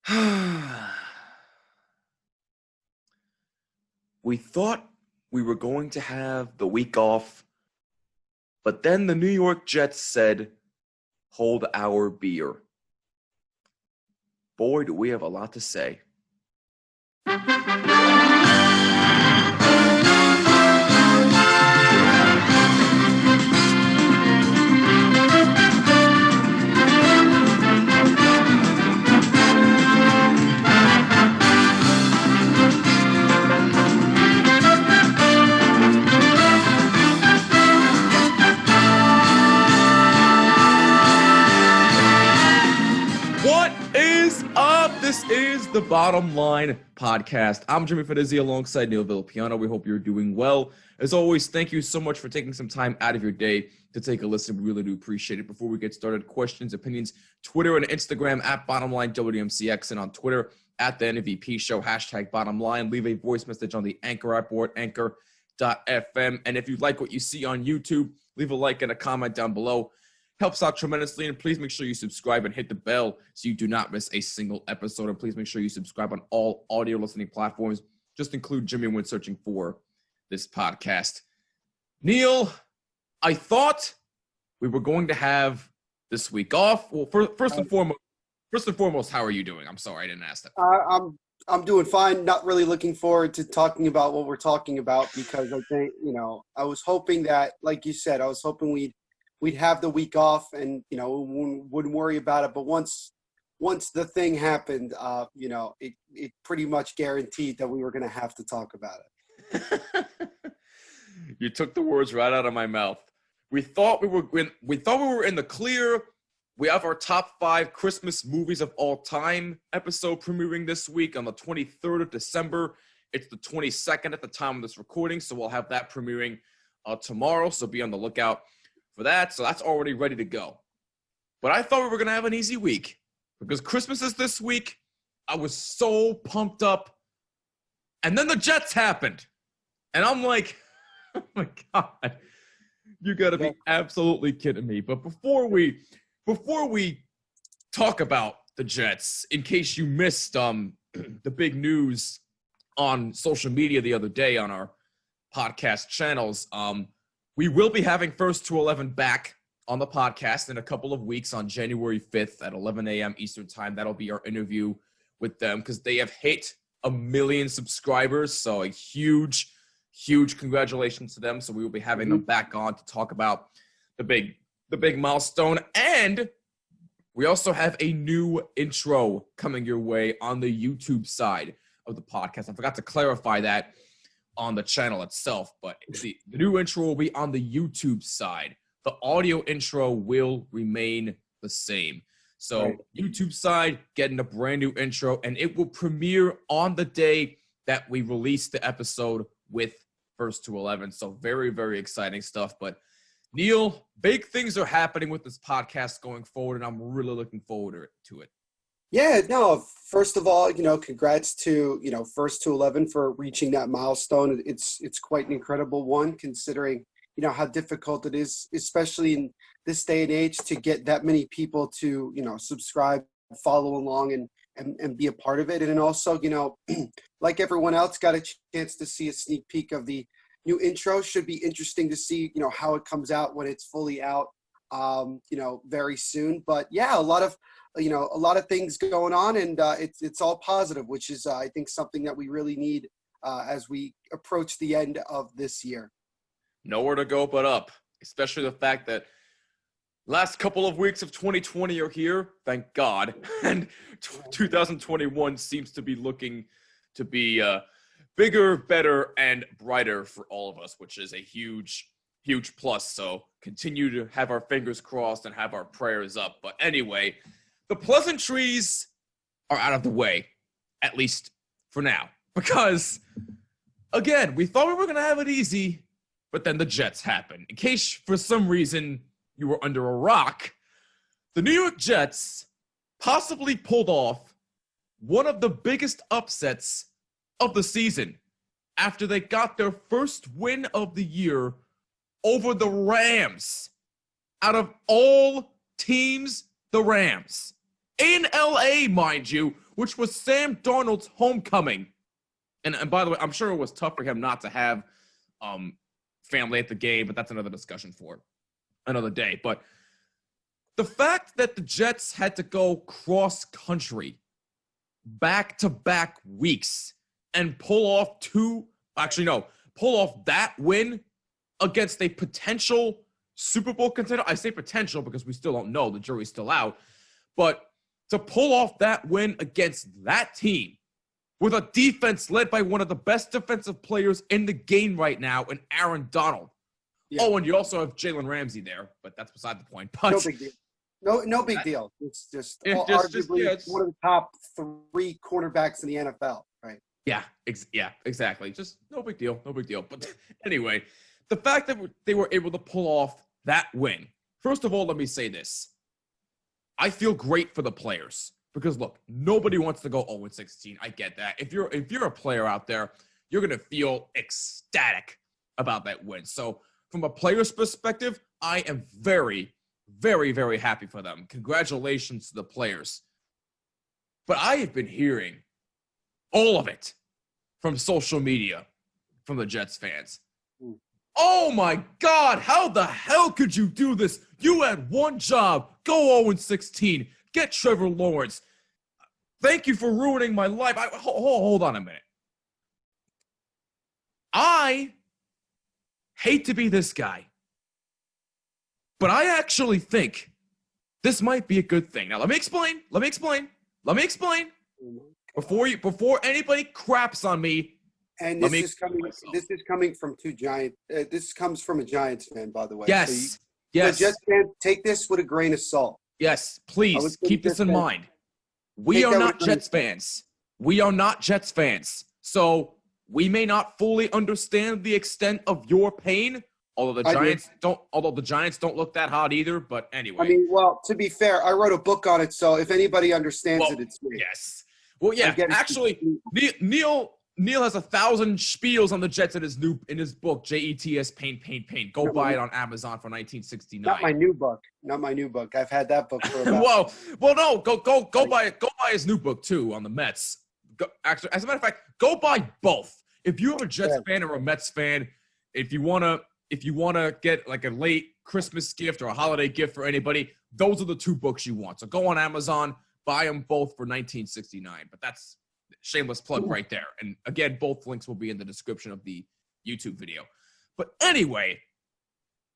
We thought we were going to have the week off, but then the New York Jets said, hold our beer. Boy, do we have a lot to say. What is up? This is the Bottom Line Podcast. I'm Jimmy Fedizzi alongside Neil Villapiano. We hope you're doing well. As always, thank you so much for taking some time out of your day to take a listen. We really do appreciate it. Before we get started, questions, opinions, Twitter and Instagram at BottomLineWMCX, and on Twitter at the NVP Show, hashtag BottomLine. Leave a voice message on the Anchor app or at Anchor.fm. And if you like what you see on YouTube, leave a like and a comment down below. Helps out tremendously, and please make sure you subscribe and hit the bell so you do not miss a single episode. And please make sure you subscribe on all audio listening platforms. Just include Jimmy when searching for this podcast. Neil, I thought we were going to have this week off. Well, first and foremost, how are you doing? I'm sorry I didn't ask that. I'm doing fine. Not really looking forward to talking about what we're talking about because I think, I was hoping that, like you said, I was hoping we'd have the week off and, wouldn't worry about it. But once the thing happened, it pretty much guaranteed that we were going to have to talk about it. You took the words right out of my mouth. We thought we were in the clear. We have our top 5 Christmas movies of all time episode premiering this week on the 23rd of December. It's the 22nd at the time of this recording, so we'll have that premiering tomorrow. So be on the lookout for that. So that's already ready to go. But I thought we were going to have an easy week because Christmas is this week. I was so pumped up. And then the Jets happened. And I'm like, oh my God, you got to be absolutely kidding me. But before we talk about the Jets, in case you missed the big news on social media the other day on our podcast channels, we will be having First to 11 back on the podcast in a couple of weeks on January 5th at 11 a.m. Eastern time. That'll be our interview with them because they have hit 1 million subscribers. So a huge congratulations to them. So we will be having them back on to talk about the big milestone. And we also have a new intro coming your way on the YouTube side of the podcast. I forgot to clarify that on the channel itself, but the new intro will be on the YouTube side. The audio intro will remain the same. So right. YouTube side getting a brand new intro, and it will premiere on the day that we release the episode with First to 11. So very, very exciting stuff. But Neil, big things are happening with this podcast going forward, and I'm really looking forward to it. Yeah, no, first of all, congrats to, First to 11 for reaching that milestone. It's quite an incredible one considering, how difficult it is, especially in this day and age, to get that many people to, subscribe, follow along and be a part of it. And then also, like everyone else, got a chance to see a sneak peek of the new intro. Should be interesting to see, how it comes out when it's fully out, very soon. But yeah, a lot of things going on, and it's all positive, which is, I think, something that we really need as we approach the end of this year. Nowhere to go but up, especially the fact that last couple of weeks of 2020 are here, thank God, and 2021 seems to be looking to be bigger, better, and brighter for all of us, which is a huge plus. So continue to have our fingers crossed and have our prayers up. But anyway, the pleasantries are out of the way, at least for now, because, again, we thought we were going to have it easy, but then the Jets happened. In case, for some reason, you were under a rock, the New York Jets possibly pulled off one of the biggest upsets of the season after they got their first win of the year over the Rams. Out of all teams, the Rams. in LA, mind you, which was Sam Darnold's homecoming. And by the way, I'm sure it was tough for him not to have family at the game, but that's another discussion for another day. But the fact that the Jets had to go cross country back-to-back weeks and pull off pull off that win against a potential Super Bowl contender. I say potential because we still don't know. The jury's still out. But to pull off that win against that team with a defense led by one of the best defensive players in the game right now in Aaron Donald. Yeah. Oh, and you also have Jalen Ramsey there, but that's beside the point. But no big deal. No big deal. It's just arguably one of the top 3 cornerbacks in the NFL, right? Yeah, exactly. Just no big deal. But anyway, the fact that they were able to pull off that win. First of all, let me say this. I feel great for the players because look, nobody wants to go 0-16. I get that. If you're a player out there, you're going to feel ecstatic about that win. So from a player's perspective, I am very, very, very happy for them. Congratulations to the players. But I have been hearing all of it from social media from the Jets fans. Oh my God, how the hell could you do this? You had one job, go 0-16, get Trevor Lawrence. Thank you for ruining my life. Hold on a minute. I hate to be this guy, but I actually think this might be a good thing. Now, let me explain. Before anybody craps on me. And this is coming from two Giants. This comes from a Giants fan, by the way. Yes. So yes. Just take this with a grain of salt. Yes, please keep this in mind. We are not Jets fans. We are not Jets the we may not fully understand the extent of your pain, although the Giants don't look that hot either. But anyway. I mean, well, to be fair, I wrote a book on it, so if anybody understands it, it's me. Yes. Well, yeah. Actually, Neil has 1,000 spiels on the Jets in his book, Jets Pain. Go buy it on Amazon for $19.69. Not my new book. I've had that book for about. No. Go buy it. Go buy his new book too on the Mets. Actually, as a matter of fact, go buy both. If you're a Jets fan or a Mets fan, if you wanna get like a late Christmas gift or a holiday gift for anybody, those are the 2 books you want. So go on Amazon, buy them both for $19.69. But that's shameless plug right there. And again, both links will be in the description of the YouTube video. But anyway,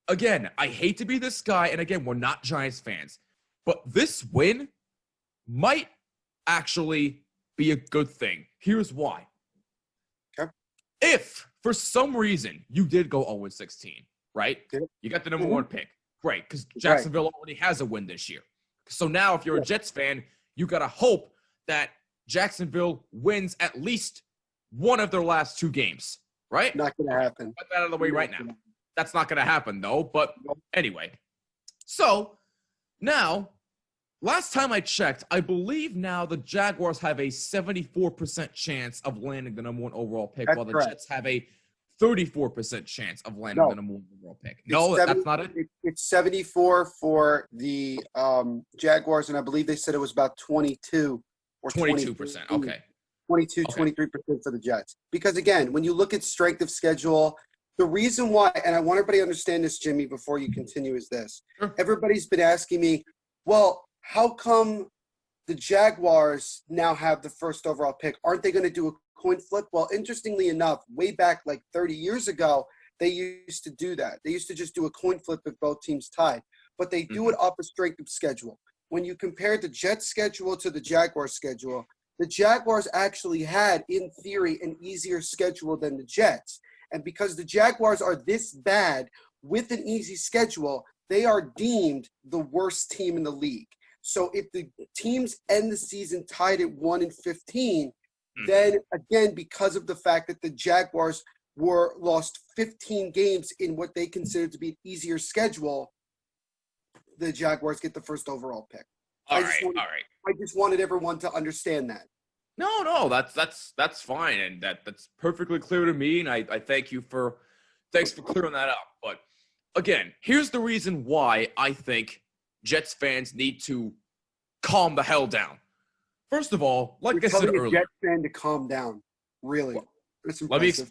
again, I hate to be this guy. And again, we're not Giants fans. But this win might actually be a good thing. Here's why. Okay. If, for some reason, you did go 0-16, right? Okay. You got the number 1 pick. Great, because Jacksonville already has a win this year. So now if you're a Jets fan, you got to hope that Jacksonville wins at least one of their last 2 games, right? Not going to happen. Put that out of the way right now. That's not going to happen, though. But anyway, so now, last time I checked, I believe now the Jaguars have a 74% chance of landing the number 1 overall pick, while the Jets have a 34% chance of landing the number 1 overall pick. No, that's not it? It's 74 for the Jaguars, and I believe they said it was about 22. Or 22%. Okay. 23% for the Jets. Because again, when you look at strength of schedule, the reason why, and I want everybody to understand this, Jimmy, before you continue, is this. Sure. Everybody's been asking me, well, how come the Jaguars now have the first overall pick? Aren't they going to do a coin flip? Well, interestingly enough, way back like 30 years ago, they used to do that. They used to just do a coin flip if both teams tied. But they do it off a strength of schedule. When you compare the Jets schedule to the Jaguars schedule, the Jaguars actually had, in theory, an easier schedule than the Jets. And because the Jaguars are this bad with an easy schedule, they are deemed the worst team in the league. So if the teams end the season tied at 1-15, then again, because of the fact that the Jaguars lost 15 games in what they consider to be an easier schedule, the Jaguars get the first overall pick. All right. I just wanted everyone to understand that. No, that's fine, and that's perfectly clear to me, and I thanks for clearing that up. But again, here's the reason why I think Jets fans need to calm the hell down. First of all, like You're I said telling a earlier, Jets fan to calm down. Really? Well, That's let me impressive.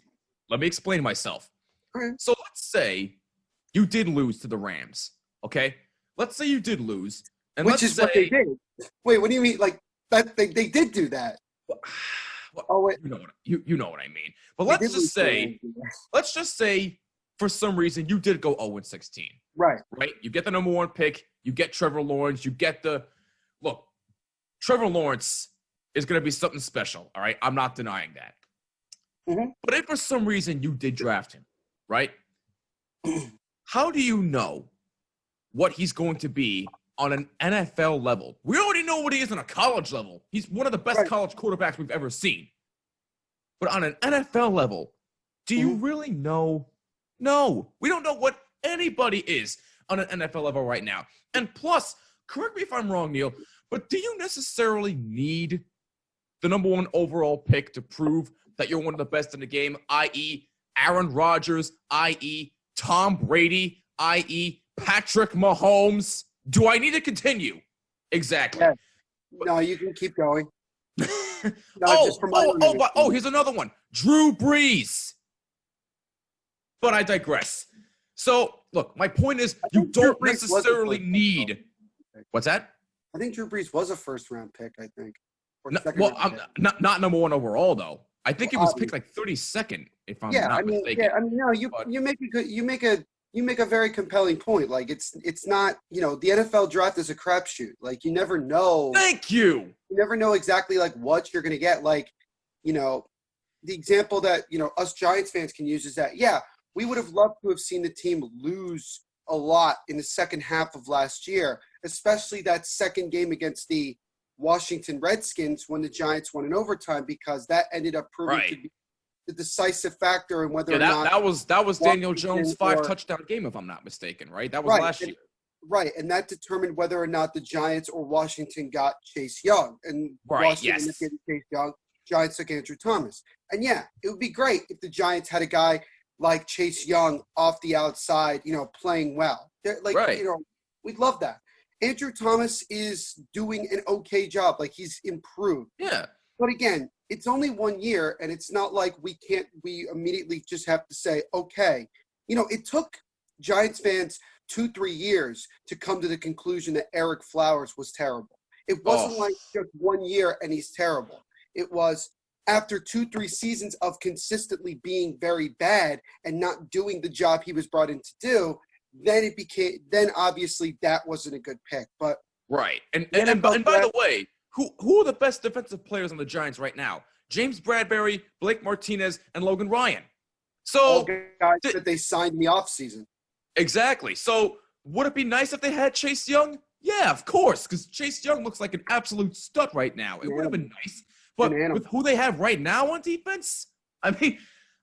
let me explain myself. Okay. So let's say you did lose to the Rams, okay? Let's say you did lose, and Which let's is say what they did. Wait, what do you mean? Like that? They did do that. well, Oh wait, you know what I mean. But they let's did lose just to the say Rams, yes. for some reason you did go 0-16. Right. Right? You get the number 1 pick, you get Trevor Lawrence, you get the look, Trevor Lawrence is going to be something special, all right? I'm not denying that. Mhm. But if for some reason you did draft him, right? How do you know what he's going to be on an NFL level? We already know what he is on a college level. He's one of the best Right. college quarterbacks we've ever seen. But on an NFL level, do you really know? No, we don't know what anybody is on an NFL level right now. And plus, correct me if I'm wrong, Neil, but do you necessarily need the number 1 overall pick to prove that you're one of the best in the game, i.e. Aaron Rodgers, i.e. Tom Brady, i.e. Patrick Mahomes? Do I need to continue? Exactly. Yeah. No, you can keep going. No, just for my own understanding. Here's another one. Drew Brees. But I digress. So, look, my point is you think Drew don't Brees was the necessarily first need. pick. What's that? I think Drew Brees was a first-round pick. I think. Or No, second well, round I'm pick. not number 1 overall, though. I think Well, he was picked like 32nd, if I'm Yeah, not I mean, mistaken. yeah, I mean, no, you But- you make a good, you make a very compelling point. Like it's not, the NFL draft is a crapshoot. Like you never know. Thank you. You never know exactly like what you're going to get. Like, the example that, us Giants fans can use is that, yeah, we would have loved to have seen the team lose a lot in the second half of last year, especially that second game against the Washington Redskins when the Giants won in overtime, because that ended up proving to Right. be the decisive factor in whether Yeah, or not. that was Daniel Washington Jones' or- 5-touchdown game, if I'm not mistaken, right? That was Right, last and- year. Right, and that determined whether or not the Giants or Washington got Chase Young. And Right, Washington yes. getting Chase Young, Giants took Andrew Thomas. And yeah, it would be great if the Giants had a guy like Chase Young off the outside, playing well. Like, Right. we'd love that. Andrew Thomas is doing an okay job. Like, he's improved. Yeah. But again, it's only 1 year, and it's not like we immediately just have to say, okay. It took Giants fans 2-3 years to come to the conclusion that Eric Flowers was terrible. It wasn't like just 1 year and he's terrible. It was after 2-3 seasons of consistently being very bad and not doing the job he was brought in to do, then obviously that wasn't a good pick. But Right. And NFL by the draft- way, who are the best defensive players on the Giants right now? James Bradbury, Blake Martinez, and Logan Ryan. all So guys that they signed in the offseason. exactly. So would it be nice if they had Chase Young? Yeah, of course, because Chase Young looks like an absolute stud right now. It would have been nice. But with who they have right now on defense, I mean,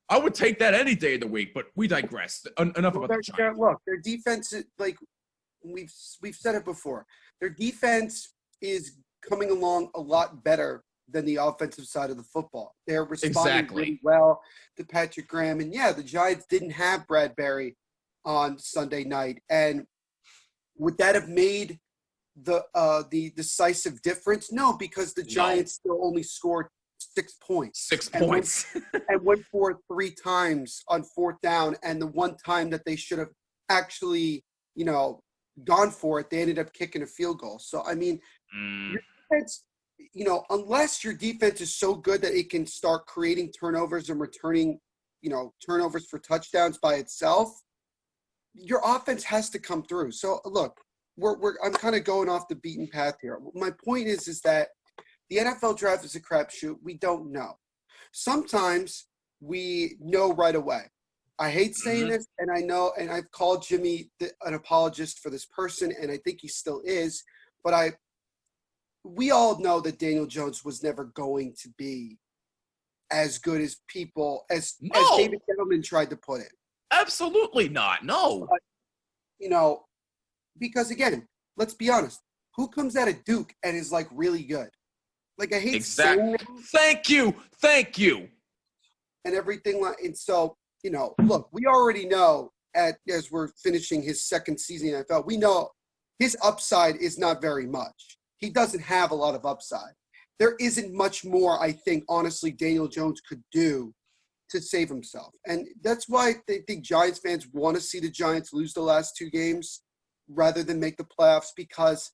I would take that any day of the week, but we digress. Enough about the Giants. Look, their defense, like we've said it before, their defense is coming along a lot better than the offensive side of the football. They're responding really well to Patrick Graham. And yeah, the Giants didn't have Bradbury on Sunday night. And would that have made the decisive difference? No, because the Giants still only scored 6 points. 6 points. And went for it 3 times on 4th down. And the one time that they should have actually, gone for it, they ended up kicking a field goal. So, I mean, your defense, unless your defense is so good that it can start creating turnovers and returning, turnovers for touchdowns by itself, your offense has to come through. So, look, I'm kind of going off the beaten path here. My point is that the NFL draft is a crapshoot. We don't know. Sometimes we know right away. I hate saying this, and I know, and I've called Jimmy an apologist for this person, and I think he still is. But we all know that Daniel Jones was never going to be as good as David Gettleman tried to put it. Absolutely not. No. But, because again, let's be honest. Who comes out of Duke and is like really good? Like, I hate saying that. Thank you. And everything and so, look, we already know as we're finishing his second season in the NFL, we know his upside is not very much. he doesn't have a lot of upside. There isn't much more, I think, honestly, Daniel Jones could do to save himself. And that's why I think Giants fans want to see the Giants lose the last 2 games rather than make the playoffs, because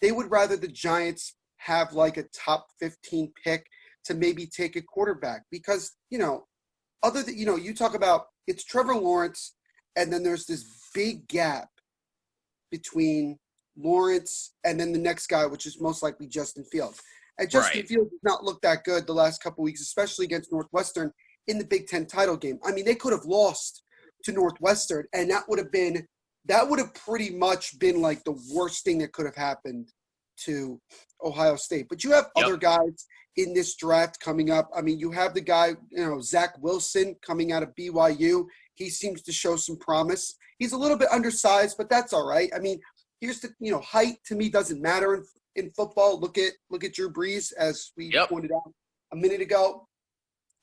they would rather the Giants have like a top 15 pick to maybe take a quarterback. Because, other than, you talk about it's Trevor Lawrence, and then there's this big gap between Lawrence and then the next guy, which is most likely Justin Fields. And Justin Fields does not look that good the last couple of weeks, especially against Northwestern in the Big Ten title game. I mean, they could have lost to Northwestern, and that would have pretty much been like the worst thing that could have happened to Ohio State. But you have other guys in this draft coming up. I mean, you have the guy, Zach Wilson coming out of BYU. He seems to show some promise. He's a little bit undersized, but that's all right. I mean, here's the, height to me doesn't matter in football. Look at Drew Brees, as we pointed out a minute ago.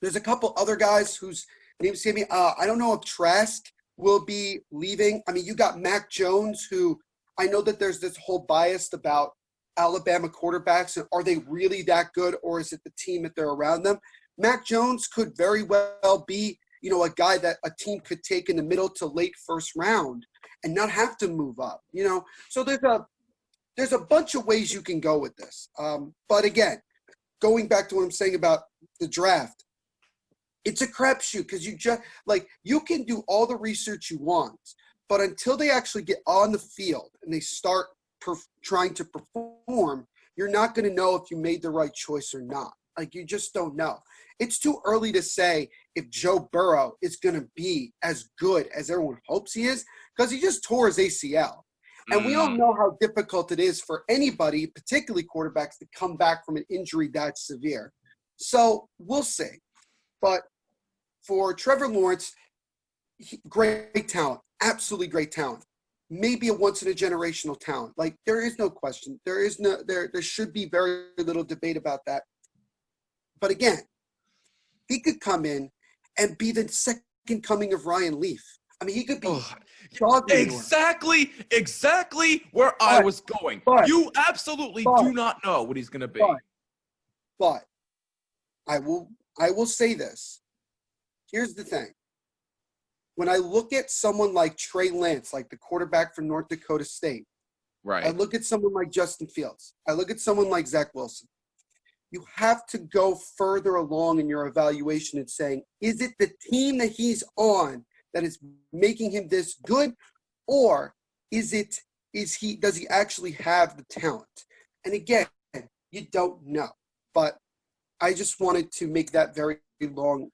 There's a couple other guys whose names escape me. I don't know if Trask will be leaving. I mean, you got Mac Jones, who I know that there's this whole bias about Alabama quarterbacks, and are they really that good, or is it the team that they're around them? Mac Jones could very well be, a guy that a team could take in the middle to late first round and not have to move up, So there's a bunch of ways you can go with this. But again, going back to what I'm saying about the draft, it's a crapshoot, because you can do all the research you want, but until they actually get on the field and they start trying to perform, you're not going to know if you made the right choice or not. Like, you just don't know. It's too early to say if Joe Burrow is going to be as good as everyone hopes he is, because he just tore his ACL. And we all know how difficult it is for anybody, particularly quarterbacks, to come back from an injury that severe. So we'll see. But for Trevor Lawrence, great talent, absolutely great talent. Maybe a once-in-a-generational talent. Like, there is no question. There should be very little debate about that. But again, he could come in and be the second coming of Ryan Leaf. I mean, he could be exactly where I was going. You absolutely do not know what he's going to be. But I will say this. Here's the thing. When I look at someone like Trey Lance, like the quarterback from North Dakota State, right? I look at someone like Justin Fields. I look at someone like Zach Wilson. You have to go further along in your evaluation and saying, is it the team that he's on that is making him this good, or does he actually have the talent? And again, you don't know. But I just wanted to make that very long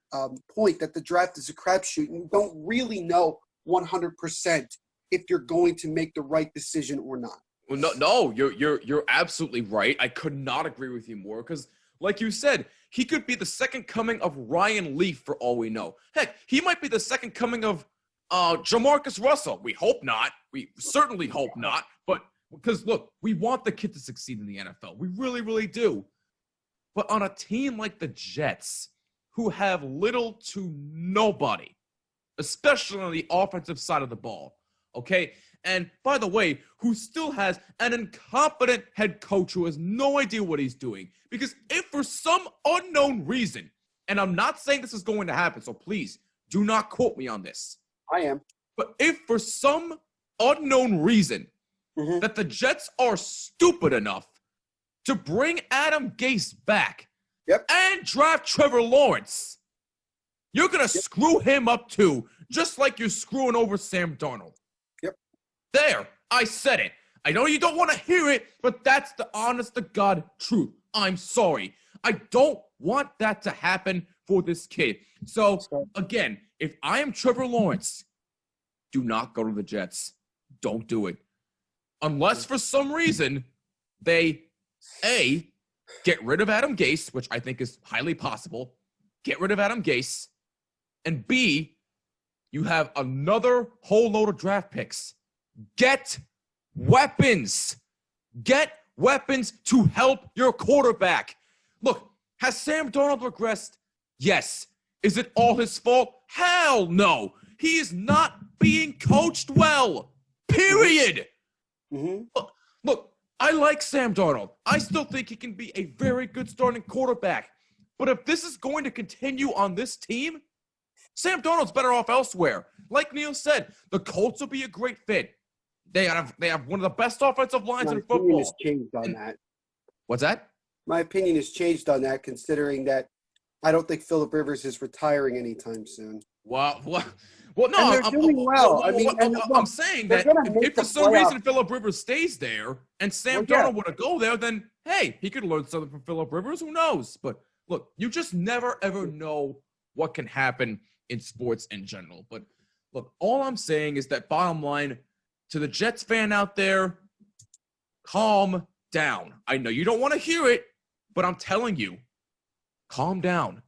point that the draft is a crapshoot, and you don't really know 100% if you're going to make the right decision or not. Well, no, you're absolutely right. I could not agree with you more, because, like you said, he could be the second coming of Ryan Leaf for all we know. Heck, he might be the second coming of Jamarcus Russell. We hope not. We certainly hope not. But because, look, we want the kid to succeed in the NFL. We really, really do. But on a team like the Jets, who have little to nobody, especially on the offensive side of the ball, okay? And by the way, who still has an incompetent head coach who has no idea what he's doing. Because if for some unknown reason, and I'm not saying this is going to happen, so please do not quote me on this. I am. But if for some unknown reason that the Jets are stupid enough to bring Adam Gase back and draft Trevor Lawrence, you're going to screw him up too, just like you're screwing over Sam Darnold. There, I said it. I know you don't want to hear it, but that's the honest-to-God truth. I'm sorry. I don't want that to happen for this kid. So, again, if I am Trevor Lawrence, do not go to the Jets. Don't do it. Unless, for some reason, they, A, get rid of Adam Gase, which I think is highly possible. Get rid of Adam Gase. And B, you have another whole load of draft picks. Get weapons. Get weapons to help your quarterback. Look, has Sam Darnold regressed? Yes. Is it all his fault? Hell no. He is not being coached well. Period. Look, I like Sam Darnold. I still think he can be a very good starting quarterback. But if this is going to continue on this team, Sam Darnold's better off elsewhere. Like Neil said, the Colts will be a great fit. They have one of the best offensive lines in football. My opinion has changed on that. What's that? My opinion has changed on that, considering that I don't think Phillip Rivers is retiring anytime soon. Well, no, and they're doing well. I'm saying that if for some reason Phillip Rivers stays there and Sam Darnold were to go there, then hey, he could learn something from Phillip Rivers. Who knows? But look, you just never ever know what can happen in sports in general. But look, all I'm saying is that bottom line, to the Jets fan out there, calm down. I know you don't want to hear it, but I'm telling you, calm down.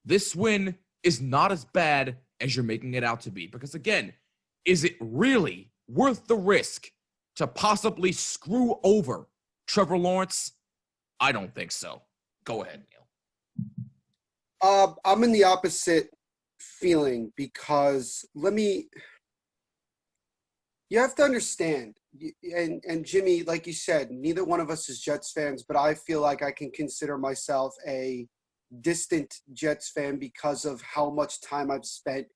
This win is not as bad as you're making it out to be. Because again, is it really worth the risk to possibly screw over Trevor Lawrence? I don't think so. Go ahead, Neil. I'm in the opposite feeling because you have to understand, and Jimmy, like you said, neither one of us is Jets fans, but I feel like I can consider myself a distant Jets fan because of how much time I've spent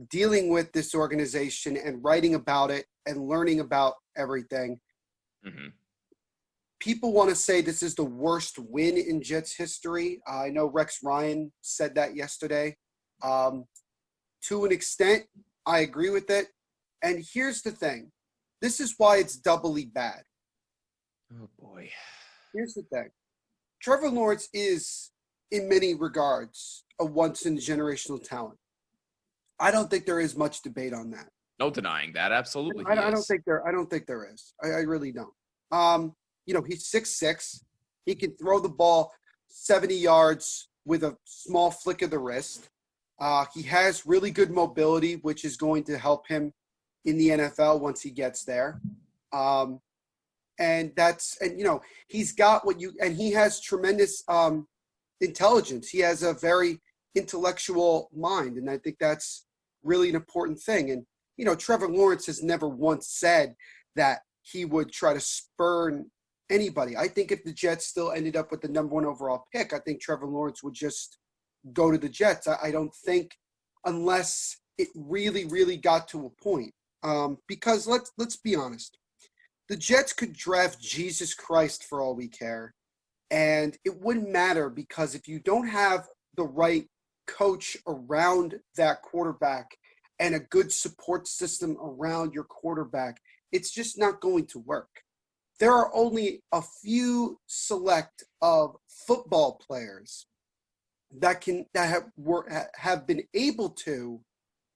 dealing with this organization and writing about it and learning about everything. Mm-hmm. People want to say this is the worst win in Jets history. I know Rex Ryan said that yesterday. To an extent, I agree with it. And here's the thing. This is why it's doubly bad. Oh, boy. Here's the thing. Trevor Lawrence is, in many regards, a once-in-a-generational talent. I don't think there is much debate on that. No denying that. Absolutely. I don't think there is. I really don't. He's 6'6". He can throw the ball 70 yards with a small flick of the wrist. He has really good mobility, which is going to help him in the NFL once he gets there. He's got he has tremendous intelligence. He has a very intellectual mind. And I think that's really an important thing. And, Trevor Lawrence has never once said that he would try to spurn anybody. I think if the Jets still ended up with the number 1 overall pick, I think Trevor Lawrence would just go to the Jets. I don't think, unless it really, really got to a point. Because let's be honest, the Jets could draft Jesus Christ for all we care, and it wouldn't matter, because if you don't have the right coach around that quarterback and a good support system around your quarterback, it's just not going to work. There are only a few select of football players that have been able to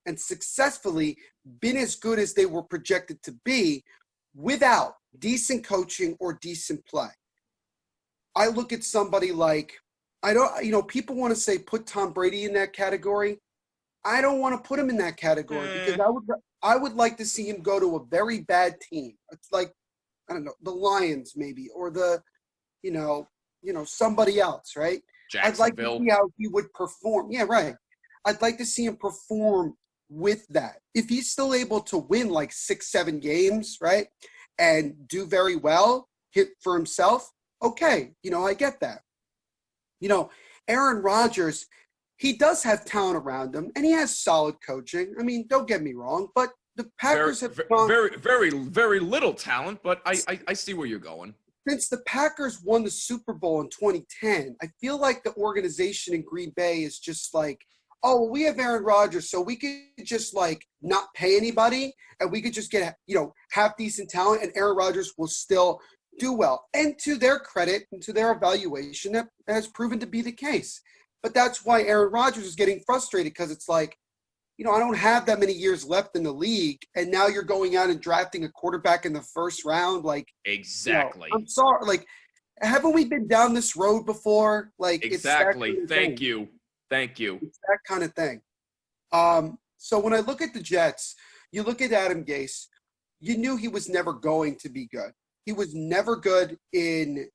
and successfully been as good as they were projected to be without decent coaching or decent play. I look at somebody like, people want to say put Tom Brady in that category. I don't want to put him in that category because I would like to see him go to a very bad team. It's like, I don't know, the Lions maybe, or the, somebody else, right? I'd like to see how he would perform. Yeah, right. I'd like to see him perform with that. If he's still able to win like 6-7 games, right, and do very well, hit for himself, okay, I get that. Aaron Rodgers, he does have talent around him, and he has solid coaching. I mean, don't get me wrong, but the Packers have gone very, very, very little talent, but I see where you're going. Since the Packers won the Super Bowl in 2010, I feel like the organization in Green Bay is just like, oh, we have Aaron Rodgers, so we could just not pay anybody, and we could just get half decent talent, and Aaron Rodgers will still do well. And to their credit and to their evaluation, that has proven to be the case. But that's why Aaron Rodgers is getting frustrated, because it's like, I don't have that many years left in the league, and now you're going out and drafting a quarterback in the first round. Exactly. I'm sorry. Haven't we been down this road before? Exactly. It's Thank you. It's that kind of thing. So when I look at the Jets, you look at Adam Gase, you knew he was never going to be good. He was never good in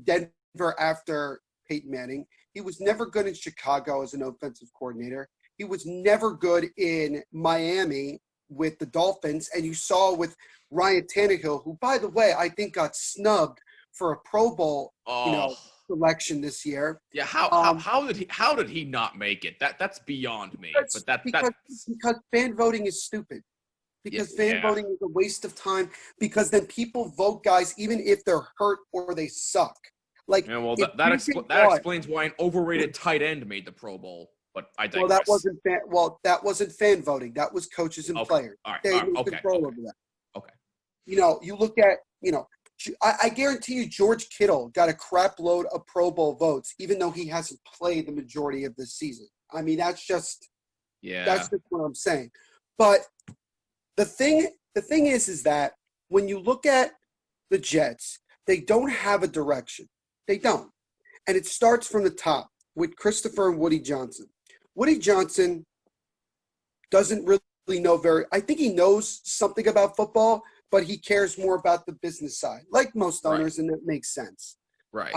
Denver after Peyton Manning. He was never good in Chicago as an offensive coordinator. He was never good in Miami with the Dolphins, and you saw with Ryan Tannehill, who, by the way, I think got snubbed for a Pro Bowl, Oh, selection this year. yeah. How did he not make it? That's beyond me. But Because fan voting is stupid. Because fan voting is a waste of time. Because then people vote guys even if they're hurt or they suck. Like, yeah, well, that explains why an overrated tight end made the Pro Bowl. But I digress. That wasn't fan voting. That was coaches and players. All right. They had control over that. Okay. You look at, I guarantee you George Kittle got a crap load of Pro Bowl votes, even though he hasn't played the majority of this season. I mean, that's just what I'm saying. But the thing is that when you look at the Jets, they don't have a direction. They don't. And it starts from the top with Christopher and Woody Johnson. Woody Johnson doesn't really know I think he knows something about football, but he cares more about the business side, like most owners, and that makes sense. Right.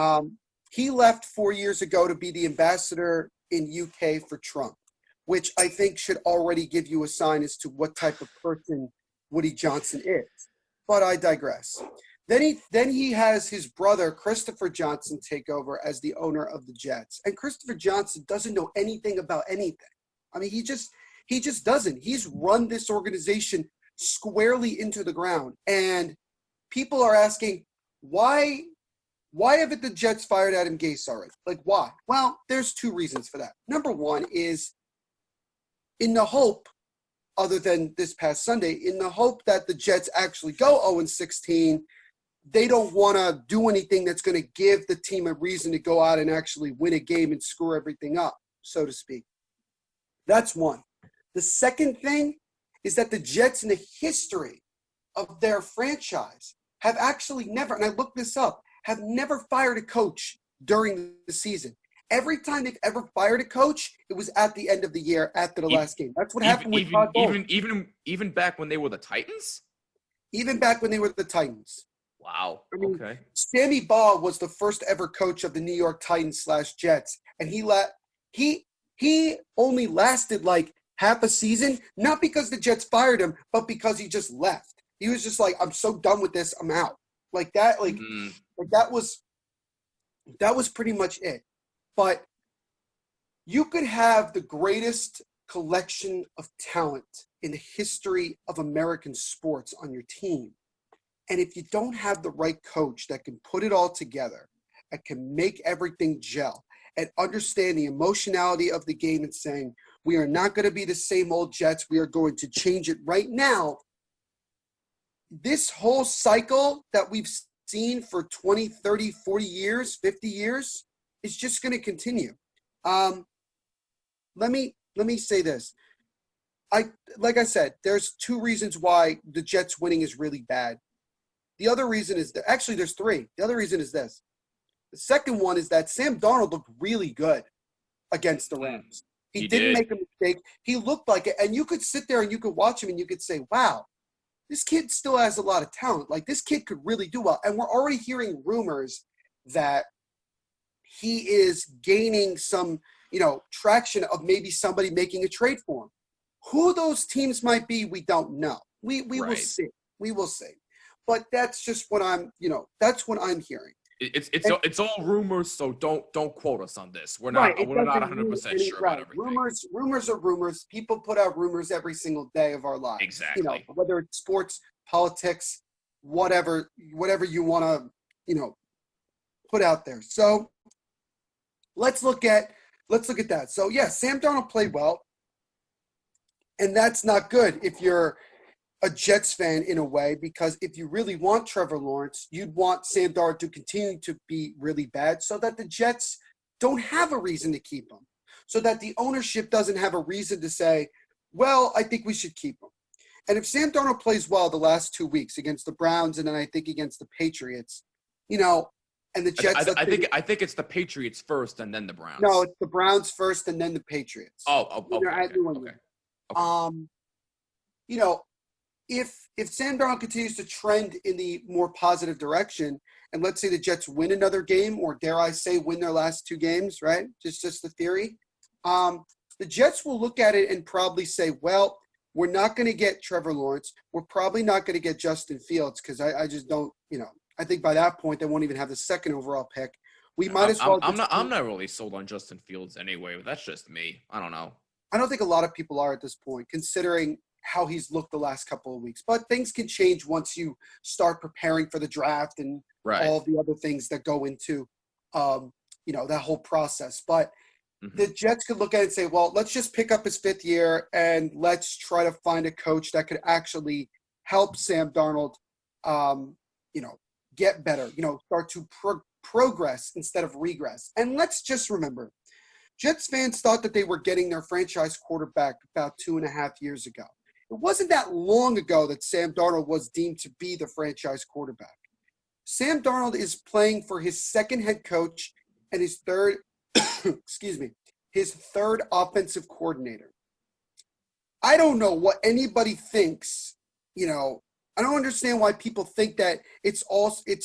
He left 4 years ago to be the ambassador in UK for Trump, which I think should already give you a sign as to what type of person Woody Johnson is. But I digress. Then he has his brother, Christopher Johnson, take over as the owner of the Jets. And Christopher Johnson doesn't know anything about anything. I mean, he just doesn't. He's run this organization squarely into the ground. And people are asking, why haven't the Jets fired Adam Gase already? Like, why? Well, there's two reasons for that. Number one is in the hope, other than this past Sunday, in the hope that the Jets actually go 0-16, they don't want to do anything that's going to give the team a reason to go out and actually win a game and screw everything up, so to speak. That's one. The second thing is that the Jets, in the history of their franchise, have actually never, and I looked this up, have never fired a coach during the season. Every time they've ever fired a coach, it was at the end of the year after the last game. That's what happened with Todd Bowles. Even back when they were the Titans? Even back when they were the Titans. Wow. I mean, okay. Sammy Baugh was the first ever coach of the New York Titans/Jets, and he only lasted like half a season, not because the Jets fired him, but because he just left. He was just like, I'm so done with this, I'm out. Like that, like that was pretty much it. But you could have the greatest collection of talent in the history of American sports on your team. And if you don't have the right coach that can put it all together and can make everything gel and understand the emotionality of the game and saying, we are not going to be the same old Jets, we are going to change it right now. This whole cycle that we've seen for 20, 30, 40 years, 50 years is just going to continue. Let me say this. Like I said, there's two reasons why the Jets winning is really bad. The other reason is that, actually there's three. The other reason is this. The second one is that Sam Darnold looked really good against the Rams. He didn't make a mistake. He looked like it. And you could sit there and you could watch him and you could say, wow, this kid still has a lot of talent. Like, this kid could really do well. And we're already hearing rumors that he is gaining some, traction of maybe somebody making a trade for him. Who those teams might be, we don't know. We will see. We will see. But that's just what that's what I'm hearing. It's all rumors, so don't quote us on this. We're not 100% sure about everything. Rumors are rumors. People put out rumors every single day of our lives. Exactly. Whether it's sports, politics, whatever you want to, put out there. So let's look at that. So yeah, Sam Darnold played well. And that's not good if you're a Jets fan in a way, because if you really want Trevor Lawrence, you'd want Sam Darnold to continue to be really bad so that the Jets don't have a reason to keep him, so that the ownership doesn't have a reason to say, well, I think we should keep him. And if Sam Darnold plays well the last 2 weeks against the Browns and then I think against the Patriots, and the Jets. I think it's the Patriots first and then the Browns. No, it's the Browns first and then the Patriots. Okay. If Sam Darnold continues to trend in the more positive direction, and let's say the Jets win another game, or dare I say win their last 2 games, right? Just the theory. The Jets will look at it and probably say, well, We're not going to get Trevor Lawrence. We're probably not going to get Justin Fields because I just don't, I think by that point they won't even have the second overall pick. We might as well. I'm not really sold on Justin Fields anyway, but that's just me. I don't know. I don't think a lot of people are at this point, considering how he's looked the last couple of weeks. But things can change once you start preparing for the draft and all the other things that go into, that whole process. But the Jets could look at it and say, well, let's just pick up his fifth year and let's try to find a coach that could actually help Sam Darnold, get better, start to progress instead of regress. And let's just remember, Jets fans thought that they were getting their franchise quarterback about 2.5 years ago. It wasn't that long ago that Sam Darnold was deemed to be the franchise quarterback. Sam Darnold is playing for his second head coach and his third his third offensive coordinator. I don't know what anybody thinks, I don't understand why people think that it's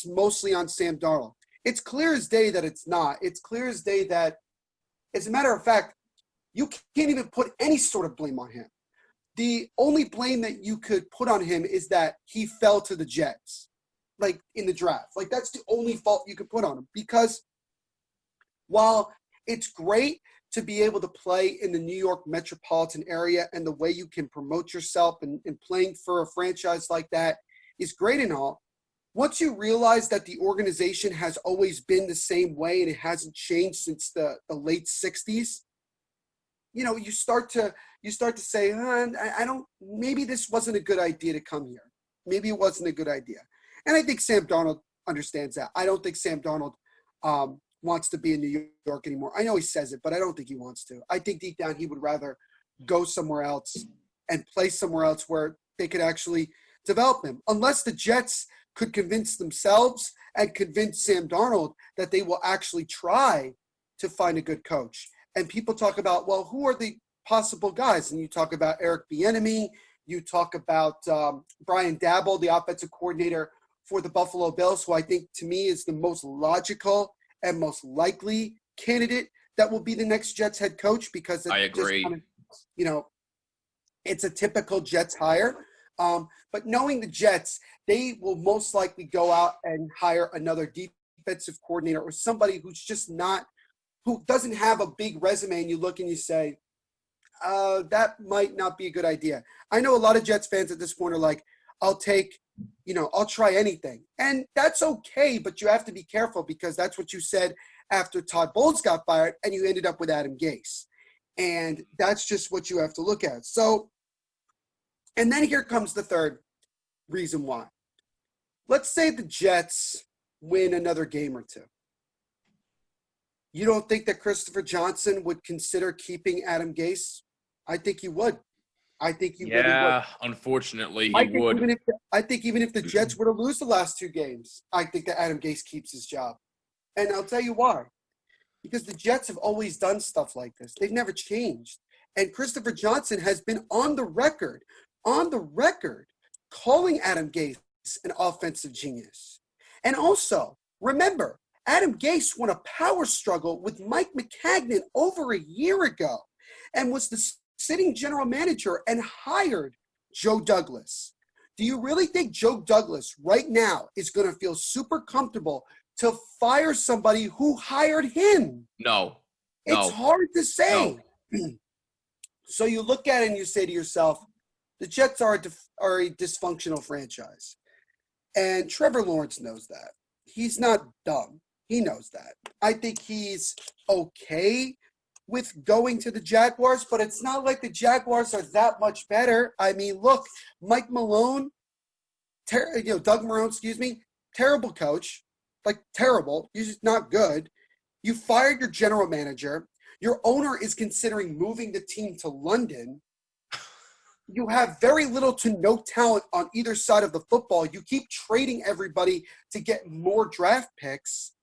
mostly on Sam Darnold. It's clear as day that it's not. It's clear as day that, as a matter of fact, you can't even put any sort of blame on him. The only blame that you could put on him is that he fell to the Jets, like in the draft. Like that's the only fault you could put on him, because while it's great to be able to play in the New York metropolitan area and the way you can promote yourself and playing for a franchise like that is great and all, once you realize that the organization has always been the same way and it hasn't changed since the late 60s, you start to say, maybe this wasn't a good idea to come here. Maybe it wasn't a good idea. And I think Sam Darnold understands that. I don't think Sam Darnold wants to be in New York anymore. I know he says it, but I don't think he wants to. I think deep down he would rather go somewhere else and play somewhere else where they could actually develop him. Unless the Jets could convince themselves and convince Sam Darnold that they will actually try to find a good coach. And people talk about, well, who are the possible guys? And you talk about Eric Bieniemy. You talk about Brian Daboll, the offensive coordinator for the Buffalo Bills, who I think to me is the most logical and most likely candidate that will be the next Jets head coach, because I agree. It's a typical Jets hire. But knowing the Jets, they will most likely go out and hire another defensive coordinator or somebody who's just who doesn't have a big resume, and you look and you say, that might not be a good idea. I know a lot of Jets fans at this point are like, I'll try anything. And that's okay, but you have to be careful, because that's what you said after Todd Bowles got fired and you ended up with Adam Gase. And that's just what you have to look at. So, and then here comes the third reason why. Let's say the Jets win another game or two. You don't think that Christopher Johnson would consider keeping Adam Gase? I think he would. I think he really would. Yeah, unfortunately, he would. I think even if the Jets were to lose the last two games, I think that Adam Gase keeps his job. And I'll tell you why. Because the Jets have always done stuff like this. They've never changed. And Christopher Johnson has been on the record, calling Adam Gase an offensive genius. And also, remember, Adam Gase won a power struggle with Mike Maccagnan over a year ago and was the sitting general manager and hired Joe Douglas. Do you really think Joe Douglas right now is going to feel super comfortable to fire somebody who hired him? No. It's hard to say. No. So you look at it and you say to yourself, the Jets are a dysfunctional franchise. And Trevor Lawrence knows that. He's not dumb. He knows that. I think he's okay with going to the Jaguars, but it's not like the Jaguars are that much better. I mean, look, Mike Malone, Doug Marrone, terrible coach, like terrible. He's just not good. You fired your general manager. Your owner is considering moving the team to London. You have very little to no talent on either side of the football. You keep trading everybody to get more draft picks.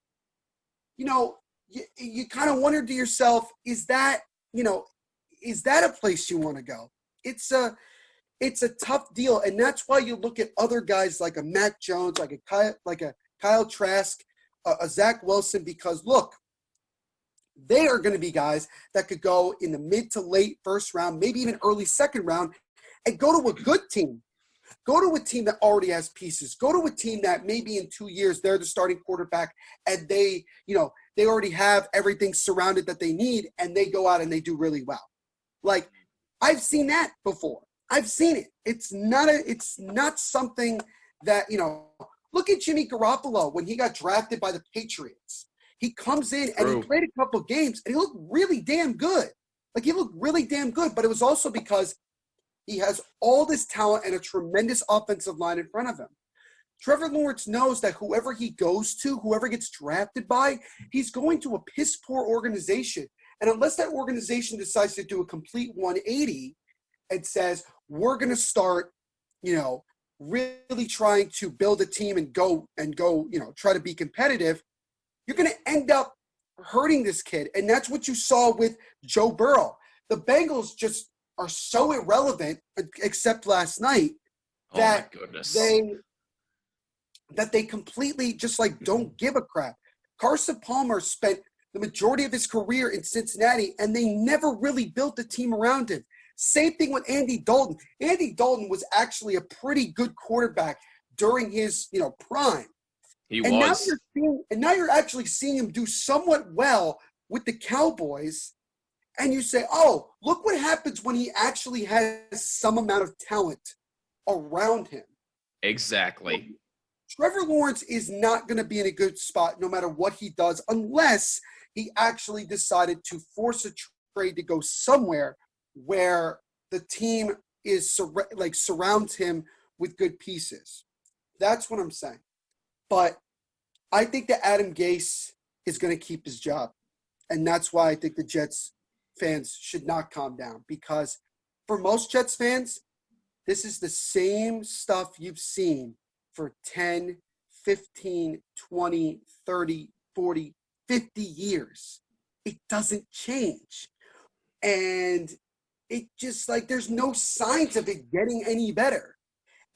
You kind of wonder to yourself, is that a place you want to go? It's a tough deal. And that's why you look at other guys like a Mac Jones, like a Kyle Trask, a Zach Wilson, because look, they are going to be guys that could go in the mid to late first round, maybe even early second round, and go to a good team. Go to a team that already has pieces. Go to a team that maybe in 2 years they're the starting quarterback and they already have everything surrounded that they need, and they go out and they do really well. Like, I've seen that before. I've seen it. It's not something that, look at Jimmy Garoppolo when he got drafted by the Patriots. He comes in and he played a couple games and he looked really damn good. Like, he looked really damn good, but it was also because he has all this talent and a tremendous offensive line in front of him. Trevor Lawrence knows that whoever he goes to, whoever gets drafted by, he's going to a piss-poor organization. And unless that organization decides to do a complete 180 and says, we're going to start, really trying to build a team and go, try to be competitive, you're going to end up hurting this kid. And that's what you saw with Joe Burrow. The Bengals just are so irrelevant, except last night, that they completely just don't give a crap. Carson Palmer spent the majority of his career in Cincinnati, and they never really built a team around him. Same thing with Andy Dalton. Andy Dalton was actually a pretty good quarterback during his, prime. He was. Now you're actually seeing him do somewhat well with the Cowboys. And you say, oh, look what happens when he actually has some amount of talent around him. Exactly. Trevor Lawrence is not going to be in a good spot no matter what he does, unless he actually decided to force a trade to go somewhere where the team is surrounds him with good pieces. That's what I'm saying. But I think that Adam Gase is going to keep his job. And that's why I think the Jets fans should not calm down, because for most Jets fans, this is the same stuff you've seen for 10, 15, 20, 30, 40, 50 years. It doesn't change. And it just there's no signs of it getting any better.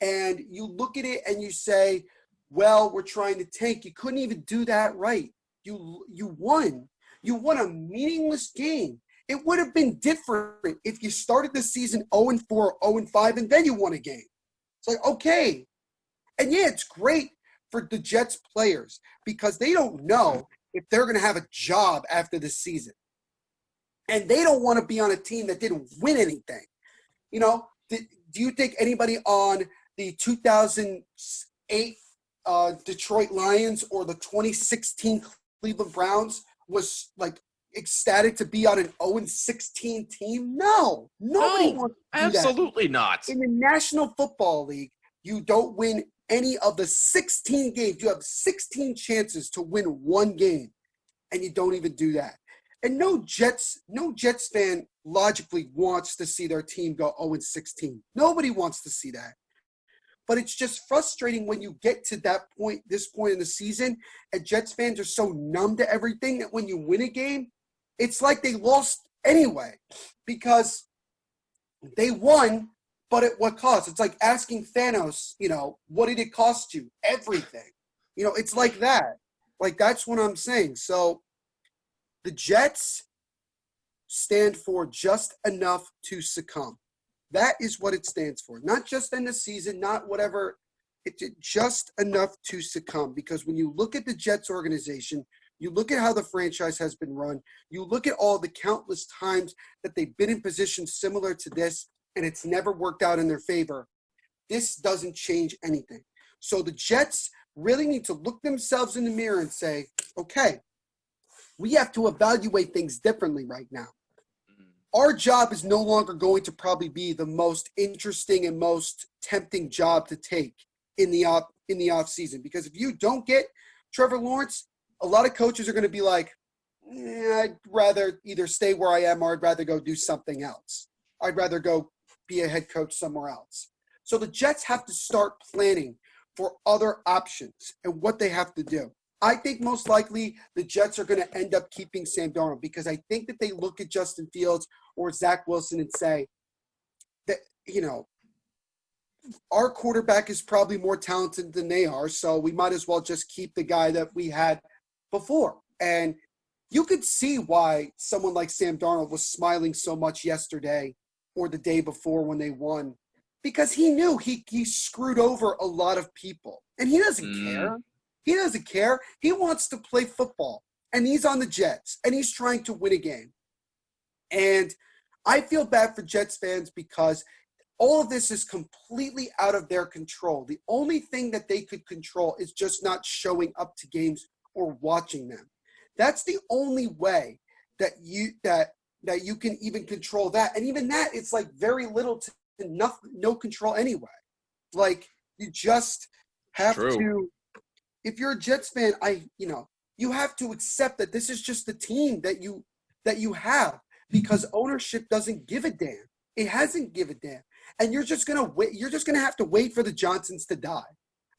And you look at it and you say, well, we're trying to tank. You couldn't even do that right. You won. You won a meaningless game. It would have been different if you started the season 0-4, 0-5, and then you won a game. It's okay. And yeah, it's great for the Jets players because they don't know if they're going to have a job after the season. And they don't want to be on a team that didn't win anything. Do you think anybody on the 2008 Detroit Lions or the 2016 Cleveland Browns was ecstatic to be on an 0-16 team? No, nobody wants to do absolutely that. Not. In the National Football League, you don't win any of the 16 games. You have 16 chances to win one game, and you don't even do that. And no Jets fan logically wants to see their team go 0-16. Nobody wants to see that. But it's just frustrating when you get to this point in the season, and Jets fans are so numb to everything that when you win a game, it's like they lost anyway because they won, but at what cost? It's like asking Thanos, what did it cost you? Everything. It's like that. That's what I'm saying. So the Jets stand for just enough to succumb. That is what it stands for. Not just in the season, not whatever. It's just enough to succumb. Because when you look at the Jets organization, you look at how the franchise has been run, you look at all the countless times that they've been in positions similar to this, and it's never worked out in their favor. This doesn't change anything. So the Jets really need to look themselves in the mirror and say, okay, we have to evaluate things differently right now. Our job is no longer going to probably be the most interesting and most tempting job to take in the off season. Because if you don't get Trevor Lawrence, a lot of coaches are going to be like, I'd rather either stay where I am or I'd rather go do something else. I'd rather go be a head coach somewhere else. So the Jets have to start planning for other options and what they have to do. I think most likely the Jets are going to end up keeping Sam Darnold because I think that they look at Justin Fields or Zach Wilson and say that, our quarterback is probably more talented than they are, so we might as well just keep the guy that we had before. And you could see why someone like Sam Darnold was smiling so much yesterday or the day before when they won because he knew he screwed over a lot of people. And he doesn't care. He doesn't care. He wants to play football. And he's on the Jets. And he's trying to win a game. And I feel bad for Jets fans because all of this is completely out of their control. The only thing that they could control is just not showing up to games or watching them. That's the only way that you can even control that. And even that, it's like very little to no control anyway. Like, you just have to, if you're a Jets fan, you have to accept that this is just the team that you have, because ownership doesn't give a damn. It hasn't given a damn. And you're just gonna wait. You're just gonna have to wait for the Johnsons to die.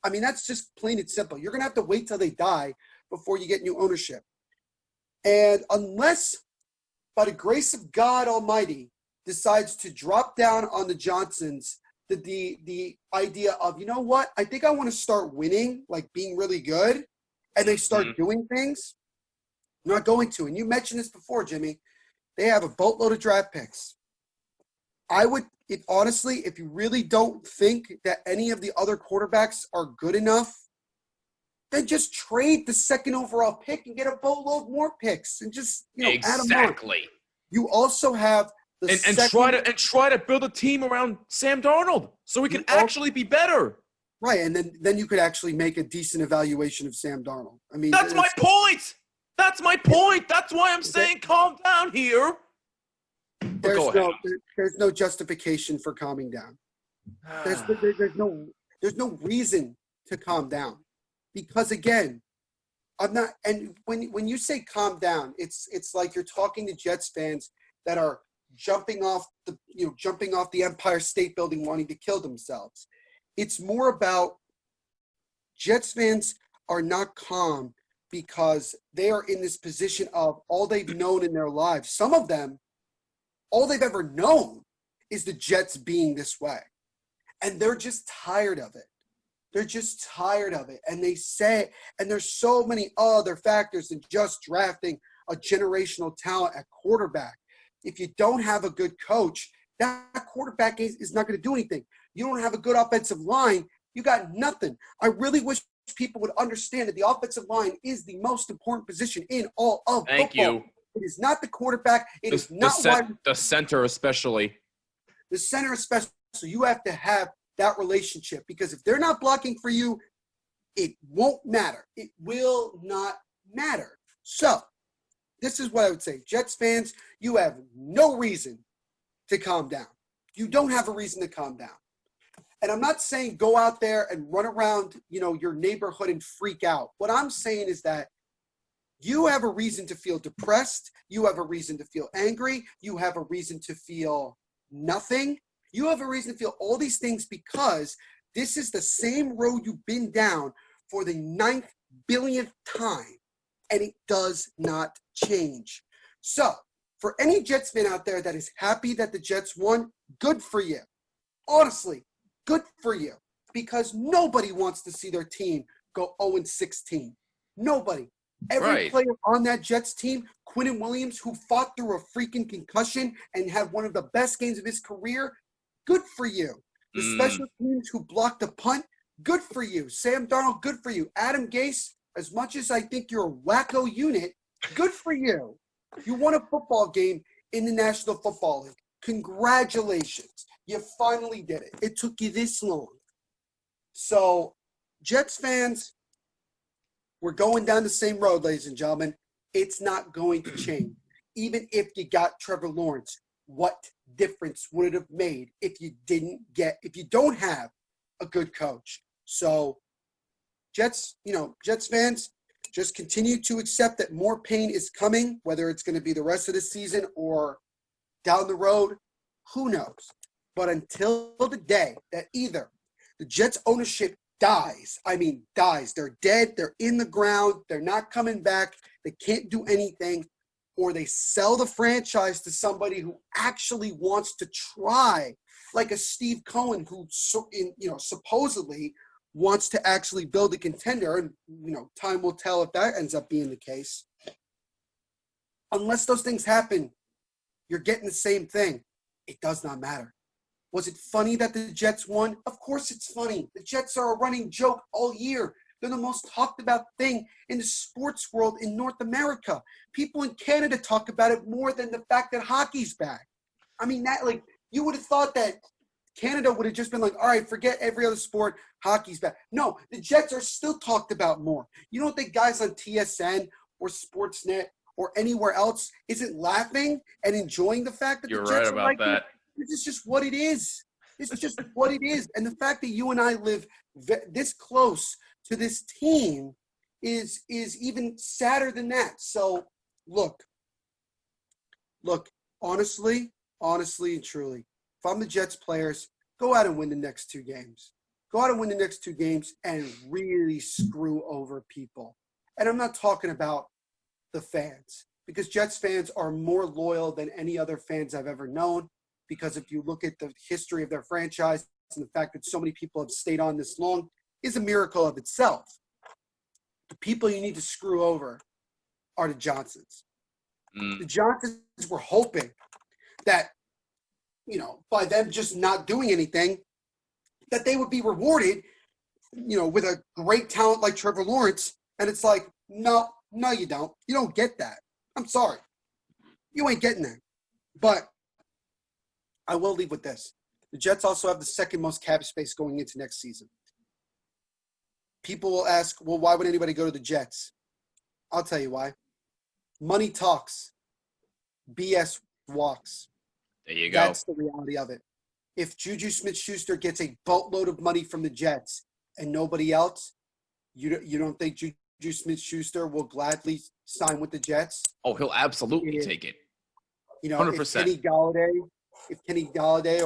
I mean, that's just plain and simple. You're gonna have to wait till they die before you get new ownership. And unless, by the grace of God Almighty, decides to drop down on the Johnsons, the idea of, you know what, I think I want to start winning, like being really good, and they start doing things, I'm not going to. And you mentioned this before, Jimmy. They have a boatload of draft picks. I would, honestly, if you really don't think that any of the other quarterbacks are good enough, then just trade the second overall pick and get a boatload more picks and just, add them on. You also have and try to build a team around Sam Darnold so we can actually be better. Right, and then you could actually make a decent evaluation of Sam Darnold. I mean, that's my point. That's my point. That's why I'm saying calm down here. There's no justification for calming down. There's no reason to calm down, because again, I'm not. And when you say calm down, it's like you're talking to Jets fans that are jumping off the Empire State Building wanting to kill themselves. It's more about Jets fans are not calm because they are in this position of all they've known in their lives. Some of them, all they've ever known is the Jets being this way. And they're just tired of it. They're just tired of it. And they say, and there's so many other factors than just drafting a generational talent at quarterback. If you don't have a good coach, that quarterback is not going to do anything. You don't have a good offensive line, you got nothing. I really wish people would understand that the offensive line is the most important position in all of football. Thank you. It is not the quarterback. It is not the center especially. The center especially. So you have to have that relationship, because if they're not blocking for you, it won't matter. It will not matter. So this is what I would say. Jets fans, you have no reason to calm down. You don't have a reason to calm down. And I'm not saying go out there and run around, your neighborhood and freak out. What I'm saying is that you have a reason to feel depressed. You have a reason to feel angry. You have a reason to feel nothing. You have a reason to feel all these things, because this is the same road you've been down for the 9th billionth time, and it does not change. So for any Jets fan out there that is happy that the Jets won, good for you. Honestly, good for you, because nobody wants to see their team go 0-16. Nobody. Every player on that Jets team, Quinnen Williams, who fought through a freaking concussion and had one of the best games of his career, good for you. The special teams who blocked a punt, good for you. Sam Darnold, good for you. Adam Gase, as much as I think you're a wacko unit, good for you. You won a football game in the National Football League. Congratulations. You finally did it. It took you this long. So, Jets fans, we're going down the same road, ladies and gentlemen. It's not going to change. Even if you got Trevor Lawrence, what difference would it have made if you don't have a good coach? So, Jets fans, just continue to accept that more pain is coming, whether it's going to be the rest of the season or down the road, who knows? But until the day that either the Jets ownership dies, they're dead, they're in the ground, they're not coming back, they can't do anything, or they sell the franchise to somebody who actually wants to try, like a Steve Cohen, who supposedly wants to actually build a contender, and time will tell if that ends up being the case. Unless those things happen, you're getting the same thing. It does not matter. Was it funny that the Jets won? Of course it's funny. The Jets are a running joke all year. They're the most talked about thing in the sports world in North America. People in Canada talk about it more than the fact that hockey's back. I mean, you would have thought that Canada would have just been like, all right, forget every other sport, hockey's back. No, the Jets are still talked about more. You don't think guys on TSN or Sportsnet or anywhere else isn't laughing and enjoying the fact that You're the Jets right are about like that. This is just what it is. This is just what it is. And the fact that you and I live this close to this team is even sadder than that. So, look, honestly and truly, if I'm the Jets players, go out and win the next 2 games. Go out and win the next 2 games and really screw over people. And I'm not talking about the fans, because Jets fans are more loyal than any other fans I've ever known, because if you look at the history of their franchise and the fact that so many people have stayed on this long is a miracle of itself. The people you need to screw over are the Johnsons. The Johnsons were hoping that, by them just not doing anything, that they would be rewarded, with a great talent like Trevor Lawrence. And it's like, no, you don't. You don't get that. I'm sorry. You ain't getting that. But I will leave with this. The Jets also have the second most cap space going into next season. People will ask, well, why would anybody go to the Jets? I'll tell you why. Money talks. BS walks. There you go. That's the reality of it. If Juju Smith-Schuster gets a boatload of money from the Jets and nobody else, you don't think Juju Smith-Schuster will gladly sign with the Jets? Oh, he'll absolutely take it. 100%. If Kenny Galladay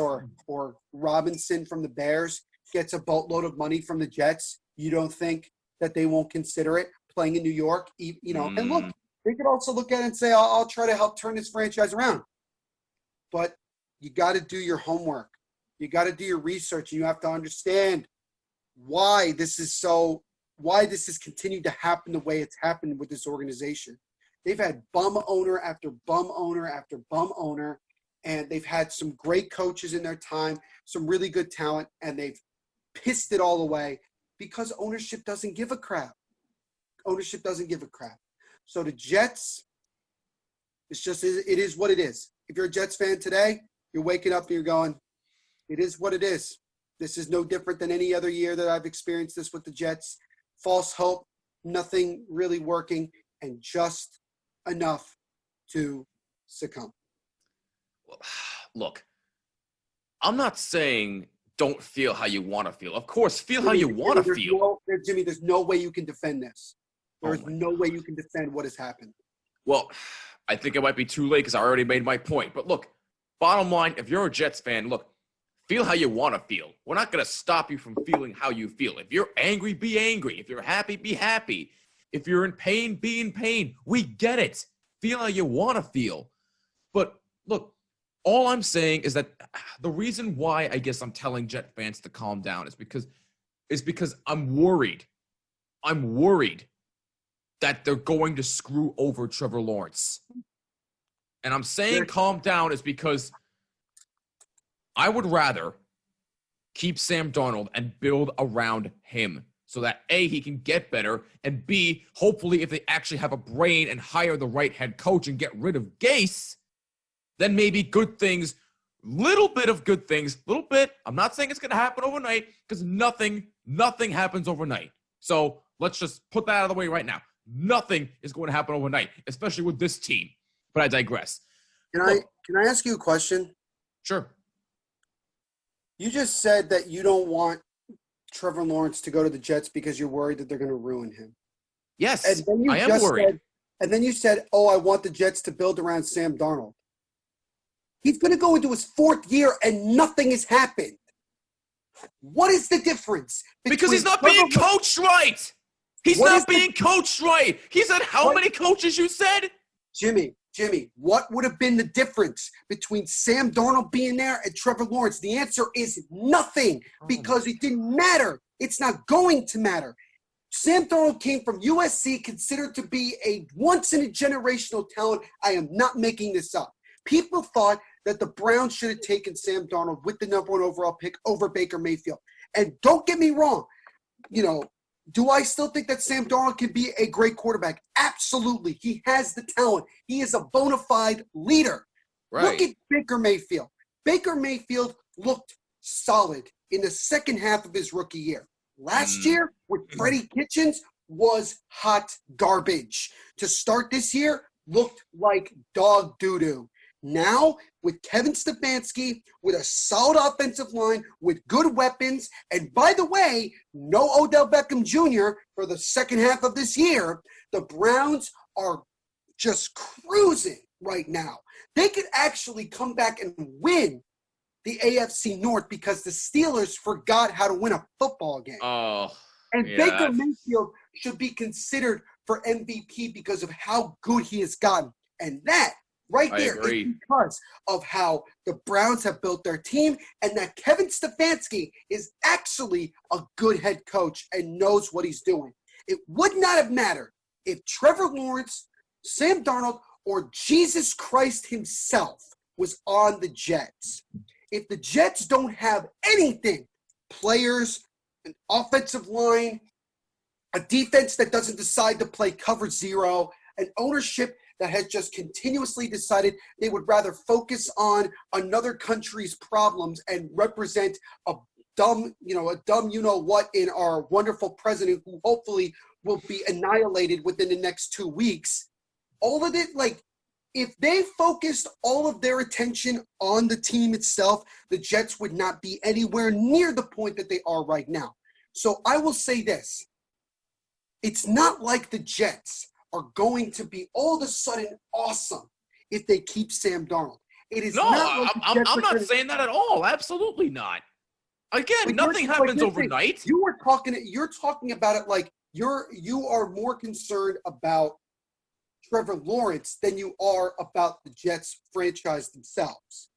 or Robinson from the Bears gets a boatload of money from the Jets, you don't think that they won't consider it playing in New York? And look, they could also look at it and say, I'll try to help turn this franchise around. But you got to do your homework. You got to do your research. And you have to understand why this has continued to happen the way it's happened with this organization. They've had bum owner after bum owner after bum owner, and they've had some great coaches in their time, some really good talent, and they've pissed it all away because ownership doesn't give a crap. Ownership doesn't give a crap. So the Jets, it is what it is. If you're a Jets fan today, you're waking up and you're going, it is what it is. This is no different than any other year that I've experienced this with the Jets. False hope, nothing really working, and just enough to succumb. Look, I'm not saying don't feel how you want to feel. Of course, feel how you want to feel. Jimmy, there's no way you can defend this. There's no way you can defend what has happened. Well, I think it might be too late because I already made my point. But look, bottom line, if you're a Jets fan, look, feel how you want to feel. We're not going to stop you from feeling how you feel. If you're angry, be angry. If you're happy, be happy. If you're in pain, be in pain. We get it. Feel how you want to feel. But look, all I'm saying is that the reason why I guess I'm telling Jet fans to calm down is because I'm worried. I'm worried that they're going to screw over Trevor Lawrence. And I'm saying calm down is because I would rather keep Sam Darnold and build around him so that A, he can get better, and B, hopefully if they actually have a brain and hire the right head coach and get rid of Gase, then maybe good things, little bit of good things, little bit. I'm not saying it's going to happen overnight because nothing happens overnight. So let's just put that out of the way right now. Nothing is going to happen overnight, especially with this team. But I digress. Can I ask you a question? Sure. You just said that you don't want Trevor Lawrence to go to the Jets because you're worried that they're going to ruin him. Yes, I am worried. And then you said, I want the Jets to build around Sam Darnold. He's going to go into his 4th year and nothing has happened. What is the difference? Because he's not being coached right. He's not being coached right. He's had how many coaches you said? Jimmy, what would have been the difference between Sam Darnold being there and Trevor Lawrence? The answer is nothing because it didn't matter. It's not going to matter. Sam Darnold came from USC, considered to be a once-in-a-generational talent. I am not making this up. People thought that the Browns should have taken Sam Darnold with the number 1 overall pick over Baker Mayfield. And don't get me wrong, do I still think that Sam Darnold can be a great quarterback? Absolutely. He has the talent. He is a bona fide leader. Right. Look at Baker Mayfield. Baker Mayfield looked solid in the second half of his rookie year. Last year with Freddie Kitchens was hot garbage. To start this year, looked like dog doo-doo. Now, with Kevin Stefanski, with a solid offensive line, with good weapons, and by the way, no Odell Beckham Jr. for the second half of this year, the Browns are just cruising right now. They could actually come back and win the AFC North because the Steelers forgot how to win a football game. And Baker Mayfield should be considered for MVP because of how good he has gotten. And that right there is because of how the Browns have built their team and that Kevin Stefanski is actually a good head coach and knows what he's doing. It would not have mattered if Trevor Lawrence, Sam Darnold, or Jesus Christ himself was on the Jets. If the Jets don't have anything, players, an offensive line, a defense that doesn't decide to play cover zero, an ownership that has just continuously decided they would rather focus on another country's problems and represent a dumb you-know-what in our wonderful president who hopefully will be annihilated within the next 2 weeks. All of it, if they focused all of their attention on the team itself, the Jets would not be anywhere near the point that they are right now. So I will say this. It's not like the Jets are going to be all of a sudden awesome if they keep Sam Darnold. It is I'm not saying that at all. Absolutely not. Again, nothing happens overnight. You're talking about it like you are more concerned about Trevor Lawrence than you are about the Jets franchise themselves.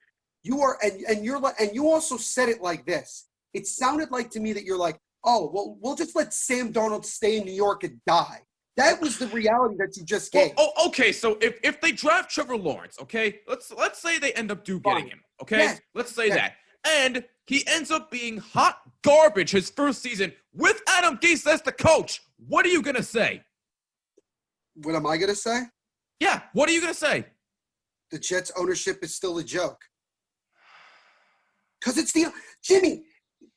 You are, and you also said it like this. It sounded like to me that you're like, oh, well, we'll just let Sam Darnold stay in New York and die. That was the reality that you just gave. Okay. So if they draft Trevor Lawrence, okay, let's say they end up getting him, okay? Yes. Let's say that. And he ends up being hot garbage his first season with Adam Gase as the coach. What are you going to say? What am I going to say? Yeah, what are you going to say? The Jets ownership is still a joke. Because Jimmy,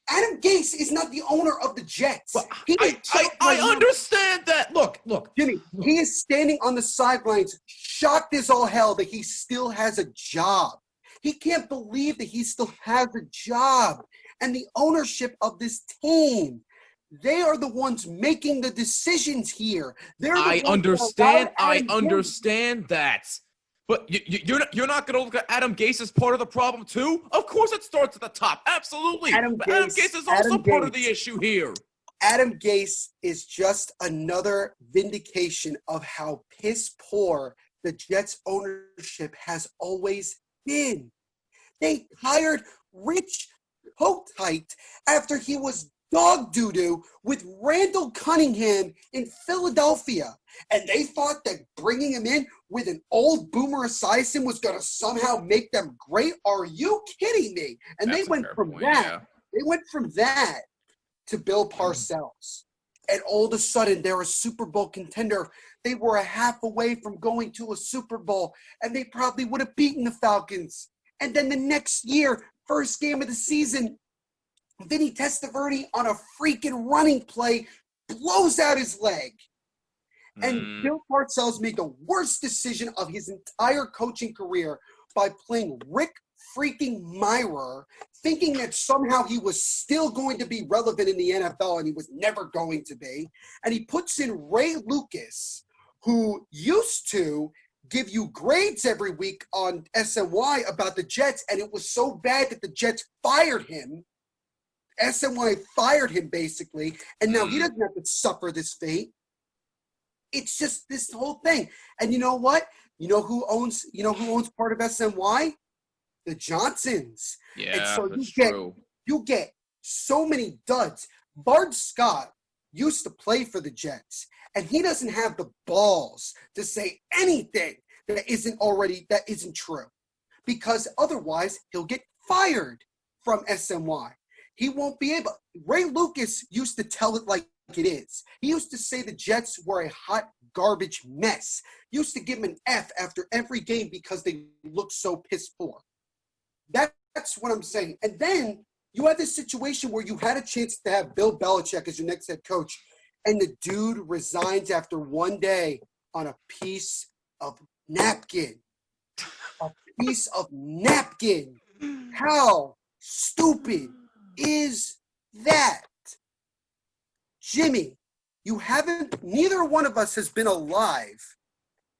Adam Gase is not the owner of the Jets. Well, I understand that. Look. Jimmy, he is standing on the sidelines, shocked as all hell that he still has a job. He can't believe that he still has a job. And the ownership of this team, they are the ones making the decisions here. I understand that. But you're not going to look at Adam Gase as part of the problem too? Of course it starts at the top. Absolutely. Adam Gase is also part of the issue here. Adam Gase is just another vindication of how piss poor the Jets ownership has always been. They hired Rich Kotite after he was dog doo-doo with Randall Cunningham in Philadelphia. And they thought that bringing him in with an old Boomer Esiason was going to somehow make them great. Are you kidding me? And they went from that to Bill Parcells. And all of a sudden, they're a Super Bowl contender. They were a half away from going to a Super Bowl, and they probably would have beaten the Falcons. And then the next year, first game of the season, Vinny Testaverde on a freaking running play blows out his leg. And Bill Parcells made the worst decision of his entire coaching career by playing Rick freaking Mirer, thinking that somehow he was still going to be relevant in the NFL, and he was never going to be. And he puts in Ray Lucas, who used to give you grades every week on SNY about the Jets, and it was so bad that the Jets fired him. SNY fired him, basically, and now he doesn't have to suffer this fate. It's just this whole thing. And you know what? You know who owns part of SNY? The Johnsons. Yeah, and so that's true. You get so many duds. Bart Scott used to play for the Jets, and he doesn't have the balls to say anything that isn't true. because otherwise he'll get fired from SNY. He won't be able. Ray Lucas used to tell it like it is. He used to say the Jets were a hot garbage mess. He used to give them an F after every game because they looked so piss poor. That's what I'm saying. And then you had this situation where you had a chance to have Bill Belichick as your next head coach, and the dude resigns after one day on a piece of napkin. A piece of napkin. How stupid is that? Jimmy, neither one of us has been alive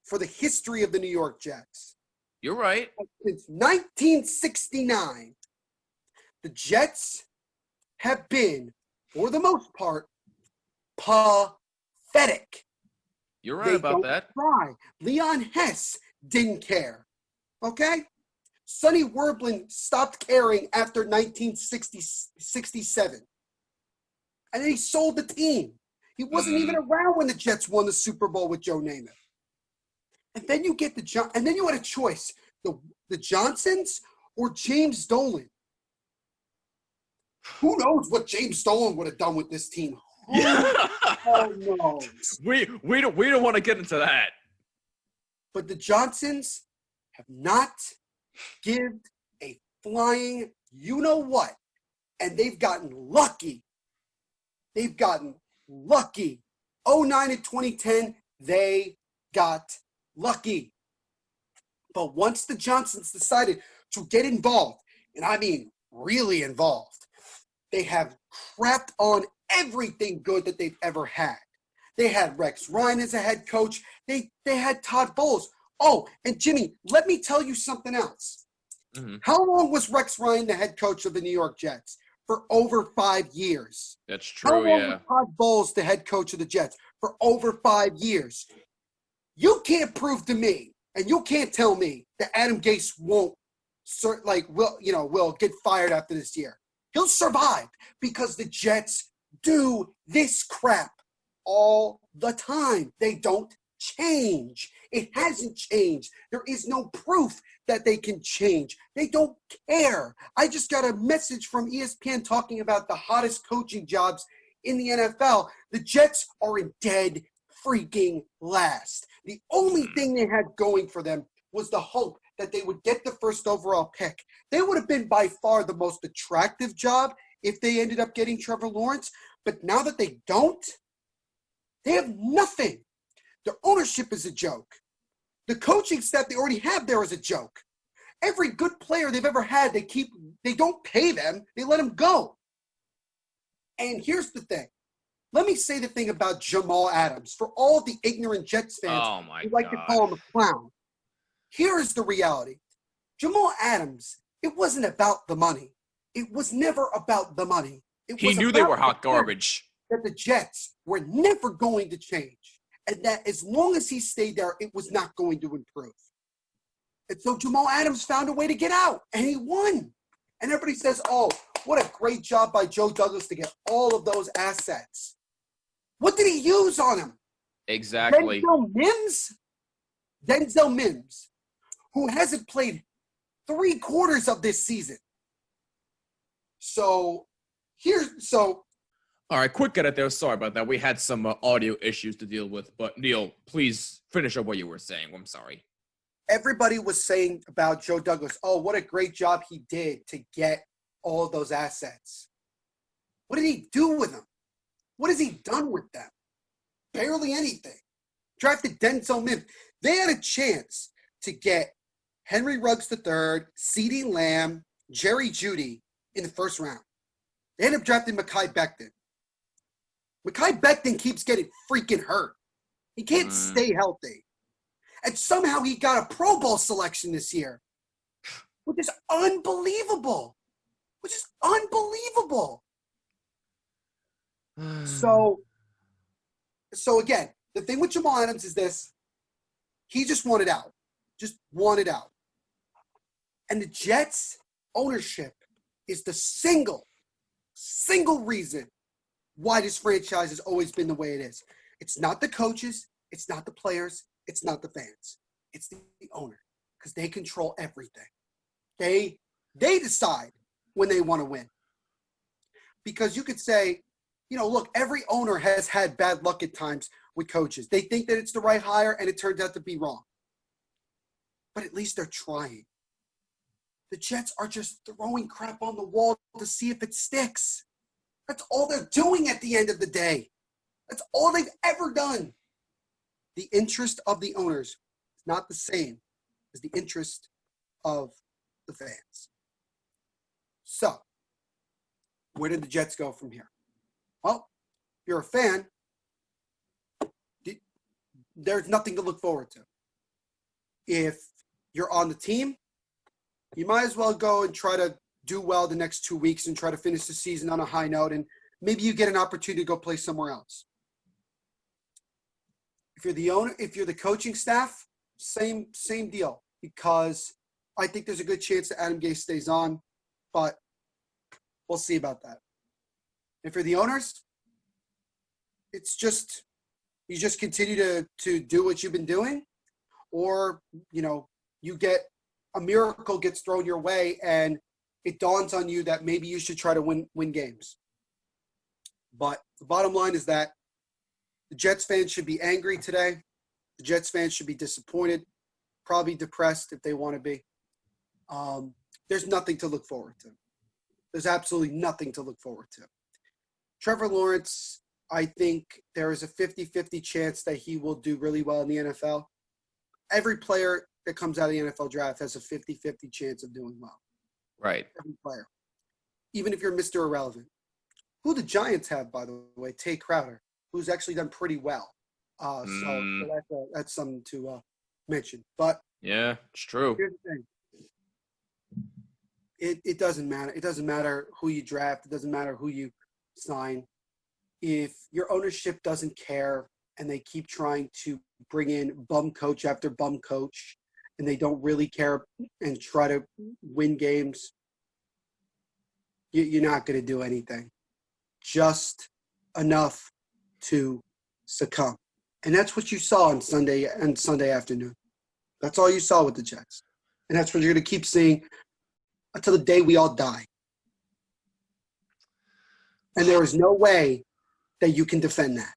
for the history of the New York Jets. You're right. Since 1969, the Jets have been, for the most part, pathetic. You're right about that. Try. Leon Hess didn't care. Okay? Sonny Werblin stopped caring after 1967. And then he sold the team. He wasn't even around when the Jets won the Super Bowl with Joe Namath. And then you get and then you had a choice, the Johnsons or James Dolan. Who knows what James Dolan would have done with this team? Oh no. We don't want to get into that. But the Johnsons have not given a flying you-know-what, and they've gotten lucky. They've gotten lucky. 2009 and 2010, they got lucky. But once the Johnsons decided to get involved, and I mean really involved, they have crapped on everything good that they've ever had. They had Rex Ryan as a head coach. They had Todd Bowles. Oh, and Jimmy, let me tell you something else. Mm-hmm. How long was Rex Ryan the head coach of the New York Jets? For over 5 years. That's true, How long was Todd Bowles the head coach of the Jets? For over 5 years. You can't prove to me, and you can't tell me that Adam Gase will get fired after this year. He'll survive because the Jets do this crap all the time. They don't change. It hasn't changed. There is no proof that they can change. They don't care. I just got a message from ESPN talking about the hottest coaching jobs in the NFL. The Jets are in dead freaking last. The only thing they had going for them was the hope that they would get the first overall pick. They would have been by far the most attractive job if they ended up getting Trevor Lawrence. But now that they don't, they have nothing. Their ownership is a joke. The coaching staff they already have there is a joke. Every good player they've ever had, they don't pay them. They let them go. And here's the thing. Let me say the thing about Jamal Adams. For all the ignorant Jets fans who like to call him a clown. Here is the reality. Jamal Adams, it wasn't about the money. It was never about the money. He knew they were hot garbage. That the Jets were never going to change. And that as long as he stayed there, it was not going to improve. And so Jamal Adams found a way to get out, and he won. And everybody says, oh, what a great job by Joe Douglas to get all of those assets. What did he use on him? Exactly. Denzel Mims, who hasn't played 3/4 of this season. All right, quick edit there. Sorry about that. We had some audio issues to deal with. But, Neil, please finish up what you were saying. I'm sorry. Everybody was saying about Joe Douglas, oh, what a great job he did to get all of those assets. What did he do with them? What has he done with them? Barely anything. Drafted Denzel Mims. They had a chance to get Henry Ruggs III, CeeDee Lamb, Jerry Jeudy in the first round. They ended up drafting Mekhi Becton. Mekhi Becton keeps getting freaking hurt. He can't stay healthy. And somehow he got a Pro Bowl selection this year, which is unbelievable. So again, the thing with Jamal Adams is this. He just wanted out. And the Jets ownership is the single reason why this franchise has always been the way it is. It's not the coaches. It's not the players. It's not the fans. It's the owner because they control everything. They decide when they want to win. Because you could say, look, every owner has had bad luck at times with coaches. They think that it's the right hire, and it turns out to be wrong. But at least they're trying. The Jets are just throwing crap on the wall to see if it sticks. That's all they're doing at the end of the day. That's all they've ever done. The interest of the owners is not the same as the interest of the fans. So, where did the Jets go from here? Well, if you're a fan, there's nothing to look forward to. If you're on the team, you might as well go and try to do well the next 2 weeks and try to finish the season on a high note, and maybe you get an opportunity to go play somewhere else. If you're the owner, if you're the coaching staff, same deal, because I think there's a good chance that Adam Gase stays on, but we'll see about that. If you're the owners, it's just you just continue to do what you've been doing, or you get a miracle gets thrown your way and it dawns on you that maybe you should try to win games. But the bottom line is that the Jets fans should be angry today. The Jets fans should be disappointed, probably depressed if they want to be. There's nothing to look forward to. There's absolutely nothing to look forward to. Trevor Lawrence, I think there is a 50-50 chance that he will do really well in the NFL. Every player that comes out of the NFL draft has a 50-50 chance of doing well. Right. Every player. Even if you're Mr. Irrelevant. Who the Giants have, by the way, Tay Crowder, who's actually done pretty well. So that's something to mention. But yeah, it's true. Here's the thing. It doesn't matter. It doesn't matter who you draft. It doesn't matter who you sign. If your ownership doesn't care and they keep trying to bring in bum coach after bum coach and they don't really care and try to win games, you're not going to do anything. Just enough to succumb. And that's what you saw on Sunday afternoon. That's all you saw with the Jets. And that's what you're going to keep seeing until the day we all die. And there is no way that you can defend that.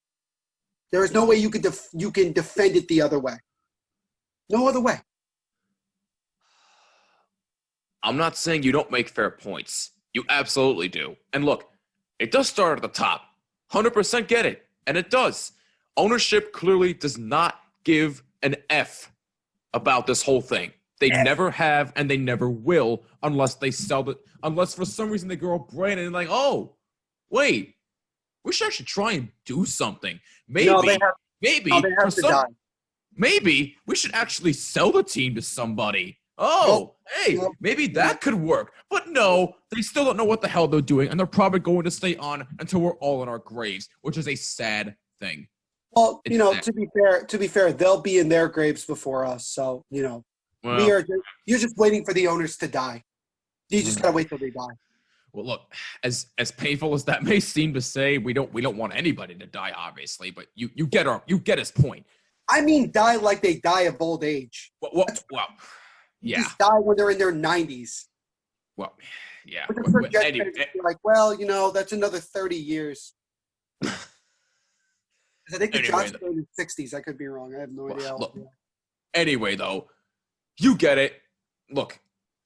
There is no way you can defend it the other way. No other way. I'm not saying you don't make fair points. You absolutely do. And look, it does start at the top. 100% get it. And it does. Ownership clearly does not give an F about this whole thing. They never have and they never will unless they sell it. Unless for some reason they grow a brain and they're like, oh, wait, we should actually try and do something. Maybe maybe we should actually sell the team to somebody. Maybe that could work. But no, they still don't know what the hell they're doing, and they're probably going to stay on until we're all in our graves, which is a sad thing. Well, to be fair, they'll be in their graves before us. So, you're just waiting for the owners to die. You just gotta wait till they die. Well, look, as painful as that may seem to say, we don't want anybody to die, obviously, but you get his point. I mean, die like they die of old age. Well, yeah. Just die when they're in their 90s. Well, yeah. Anyway, like, well, that's another 30 years. I think the Giants are in the 60s. I could be wrong. I have no idea. Look, anyway, though, you get it. Look,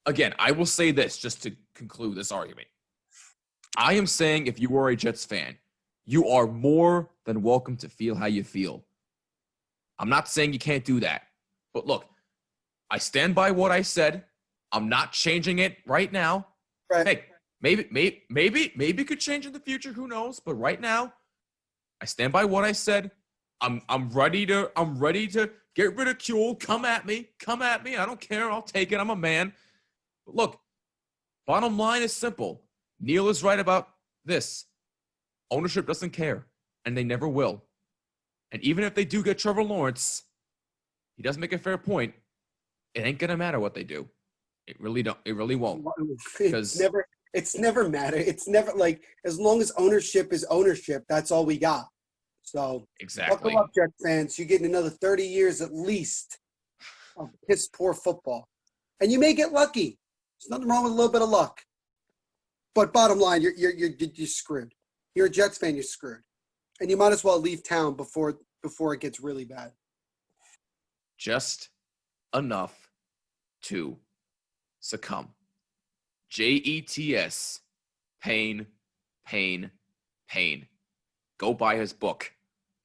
again, I will say this just to conclude this argument. I am saying if you are a Jets fan, you are more than welcome to feel how you feel. I'm not saying you can't do that. But look, I stand by what I said. I'm not changing it right now. Right. Hey, maybe it could change in the future. Who knows? But right now, I stand by what I said. I'm ready to get ridiculed. Come at me. I don't care. I'll take it. I'm a man. But look, bottom line is simple. Neil is right about this. Ownership doesn't care, and they never will. And even if they do get Trevor Lawrence, he does make a fair point. It ain't gonna matter what they do. It really won't. It's never matter. It's never like as long as ownership is ownership, that's all we got. So exactly. Buckle up, Jets fans. You're getting another 30 years at least of piss poor football. And you may get lucky. There's nothing wrong with a little bit of luck. But bottom line, you're screwed. You're a Jets fan, you're screwed. And you might as well leave town before it gets really bad. Just enough to succumb. JETS. Pain, pain, pain. Go buy his book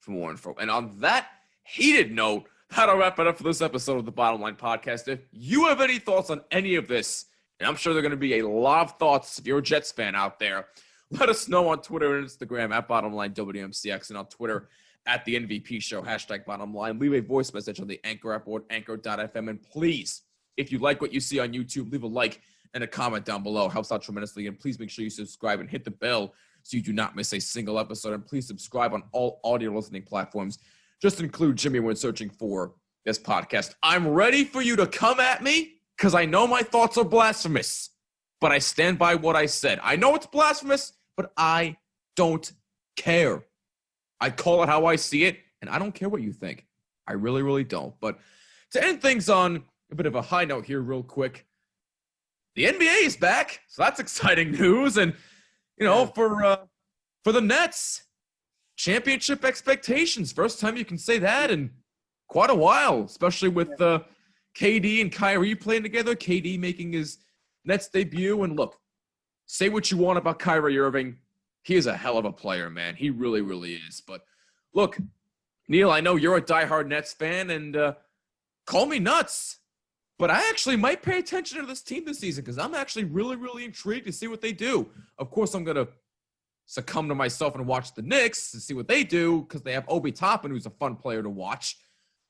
for more info. And on that heated note, that'll wrap it up for this episode of the Bottom Line Podcast. If you have any thoughts on any of this, and I'm sure there are going to be a lot of thoughts if you're a Jets fan out there, let us know on Twitter and Instagram at BottomLineWMCX and on Twitter at the MVP Show, #BottomLine. Leave a voice message on the Anchor app or Anchor.fm. And please, if you like what you see on YouTube, leave a like and a comment down below. Helps out tremendously. And please make sure you subscribe and hit the bell so you do not miss a single episode. And please subscribe on all audio listening platforms. Just include Jimmy when searching for this podcast. I'm ready for you to come at me because I know my thoughts are blasphemous, but I stand by what I said. I know it's blasphemous, but I don't care. I call it how I see it, and I don't care what you think. I really, really don't. But to end things on a bit of a high note here real quick, the NBA is back, so that's exciting news. And, for the Nets, championship expectations. First time you can say that in quite a while, especially with KD and Kyrie playing together, KD making his Nets debut. And look, say what you want about Kyrie Irving. He is a hell of a player, man. He really, really is. But look, Neil, I know you're a diehard Nets fan, and call me nuts, but I actually might pay attention to this team this season because I'm actually really, really intrigued to see what they do. Of course, I'm going to succumb to myself and watch the Knicks and see what they do because they have Obi Toppin, who's a fun player to watch.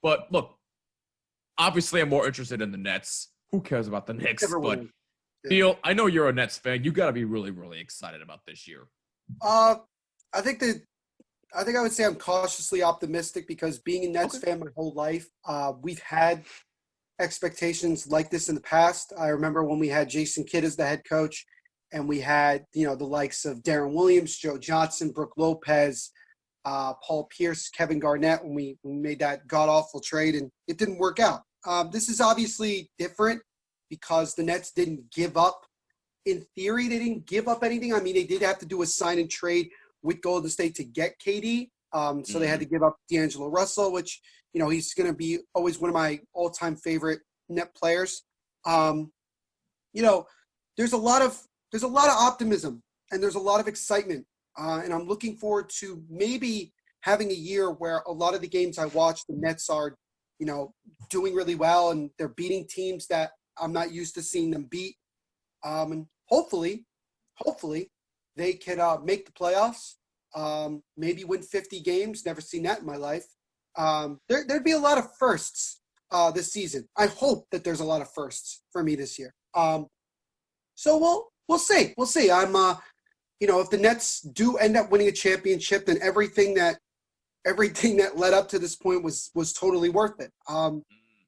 But look, obviously I'm more interested in the Nets. Who cares about the Knicks? But Neil, I know you're a Nets fan. You got to be really, really excited about this year. I think I would say I'm cautiously optimistic because being a Nets fan my whole life, we've had expectations like this in the past. I remember when we had Jason Kidd as the head coach, and we had the likes of Darren Williams, Joe Johnson, Brooke Lopez, Paul Pierce, Kevin Garnett when we made that god-awful trade, and it didn't work out. This is obviously different because the Nets didn't give up. In theory, they didn't give up anything. I mean, they did have to do a sign and trade with Golden State to get KD. So they had to give up D'Angelo Russell, which, he's going to be always one of my all-time favorite net players. There's a lot of optimism and there's a lot of excitement. And I'm looking forward to maybe having a year where a lot of the games I watch, the Nets are, doing really well and they're beating teams that I'm not used to seeing them beat. And hopefully they could make the playoffs, maybe win 50 games. Never seen that in my life. There'd be a lot of firsts this season. I hope that there's a lot of firsts for me this year. So we'll see. We'll see. I'm, if the Nets do end up winning a championship, then everything that led up to this point was totally worth it.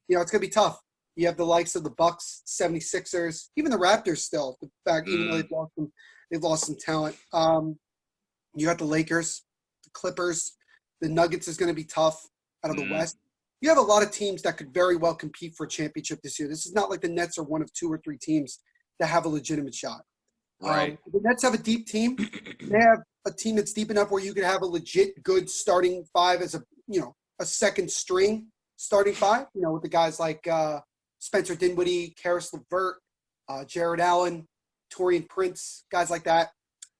It's gonna be tough. You have the likes of the Bucks, 76ers, even the Raptors still. The fact, even though they've lost some talent. You got the Lakers, the Clippers, the Nuggets is going to be tough out of the West. You have a lot of teams that could very well compete for a championship this year. This is not like the Nets are one of 2 or 3 teams that have a legitimate shot. Right. The Nets have a deep team. They have a team that's deep enough where you could have a legit good starting 5 as a second string starting 5. With the guys like Spencer Dinwiddie, Karis LeVert, Jared Allen, Taurean Prince, guys like that.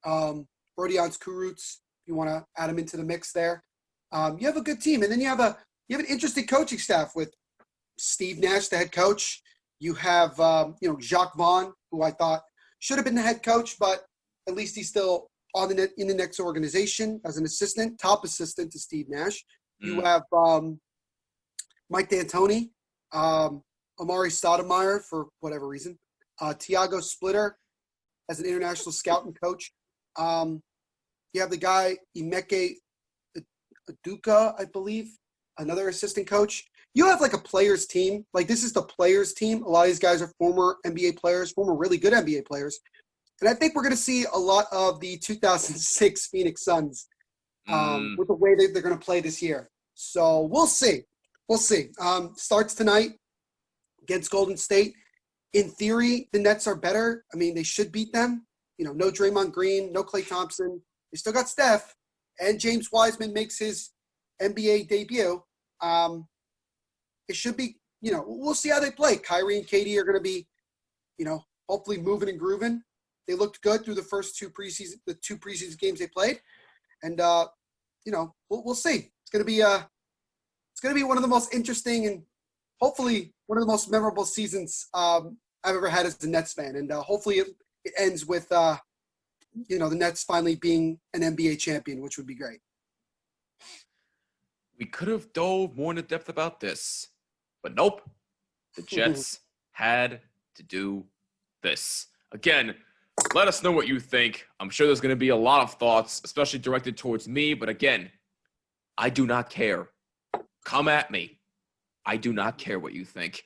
Rodions Kurucs, if you want to add him into the mix there. You have a good team, and then you have an interesting coaching staff with Steve Nash, the head coach. You have Jacques Vaughn, who I thought should have been the head coach, but at least he's still in the Knicks organization as an assistant, top assistant to Steve Nash. You have Mike D'Antoni, Amari Stoudemire for whatever reason, Tiago Splitter as an international scout and coach. You have the guy Emeka Aduka, I believe, another assistant coach. You have like a players team. Like this is the players team. A lot of these guys are former NBA players, former really good NBA players. And I think we're going to see a lot of the 2006 Phoenix Suns with the way they're going to play this year. So we'll see. We'll see. Starts tonight against Golden State. in theory, the Nets are better. I mean, they should beat them. No Draymond Green, no Klay Thompson. They still got Steph, and James Wiseman makes his NBA debut. It should be, we'll see how they play. Kyrie and Katie are going to be, hopefully moving and grooving. They looked good through the two preseason games they played, and we'll see. It's going to be one of the most interesting and hopefully one of the most memorable seasons I've ever had as a Nets fan, and hopefully it ends with the Nets finally being an NBA champion, which would be great. We could have dove more into depth about this, but nope. The Jets had to do this. Again, let us know what you think. I'm sure there's going to be a lot of thoughts, especially directed towards me. But again, I do not care. Come at me. I do not care what you think.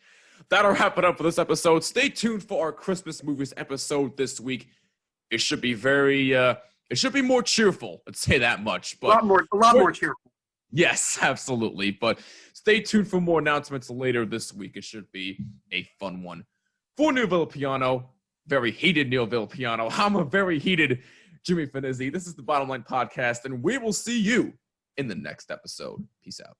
That'll wrap it up for this episode. Stay tuned for our Christmas movies episode this week. It should be it should be more cheerful. Let's say that much. But a lot more cheerful. Yes, absolutely. But stay tuned for more announcements later this week. It should be a fun one. For Neil Villapiano, very heated Neil Villapiano, I'm a very heated Jimmy Finizzi. This is the Bottom Line Podcast, and we will see you in the next episode. Peace out.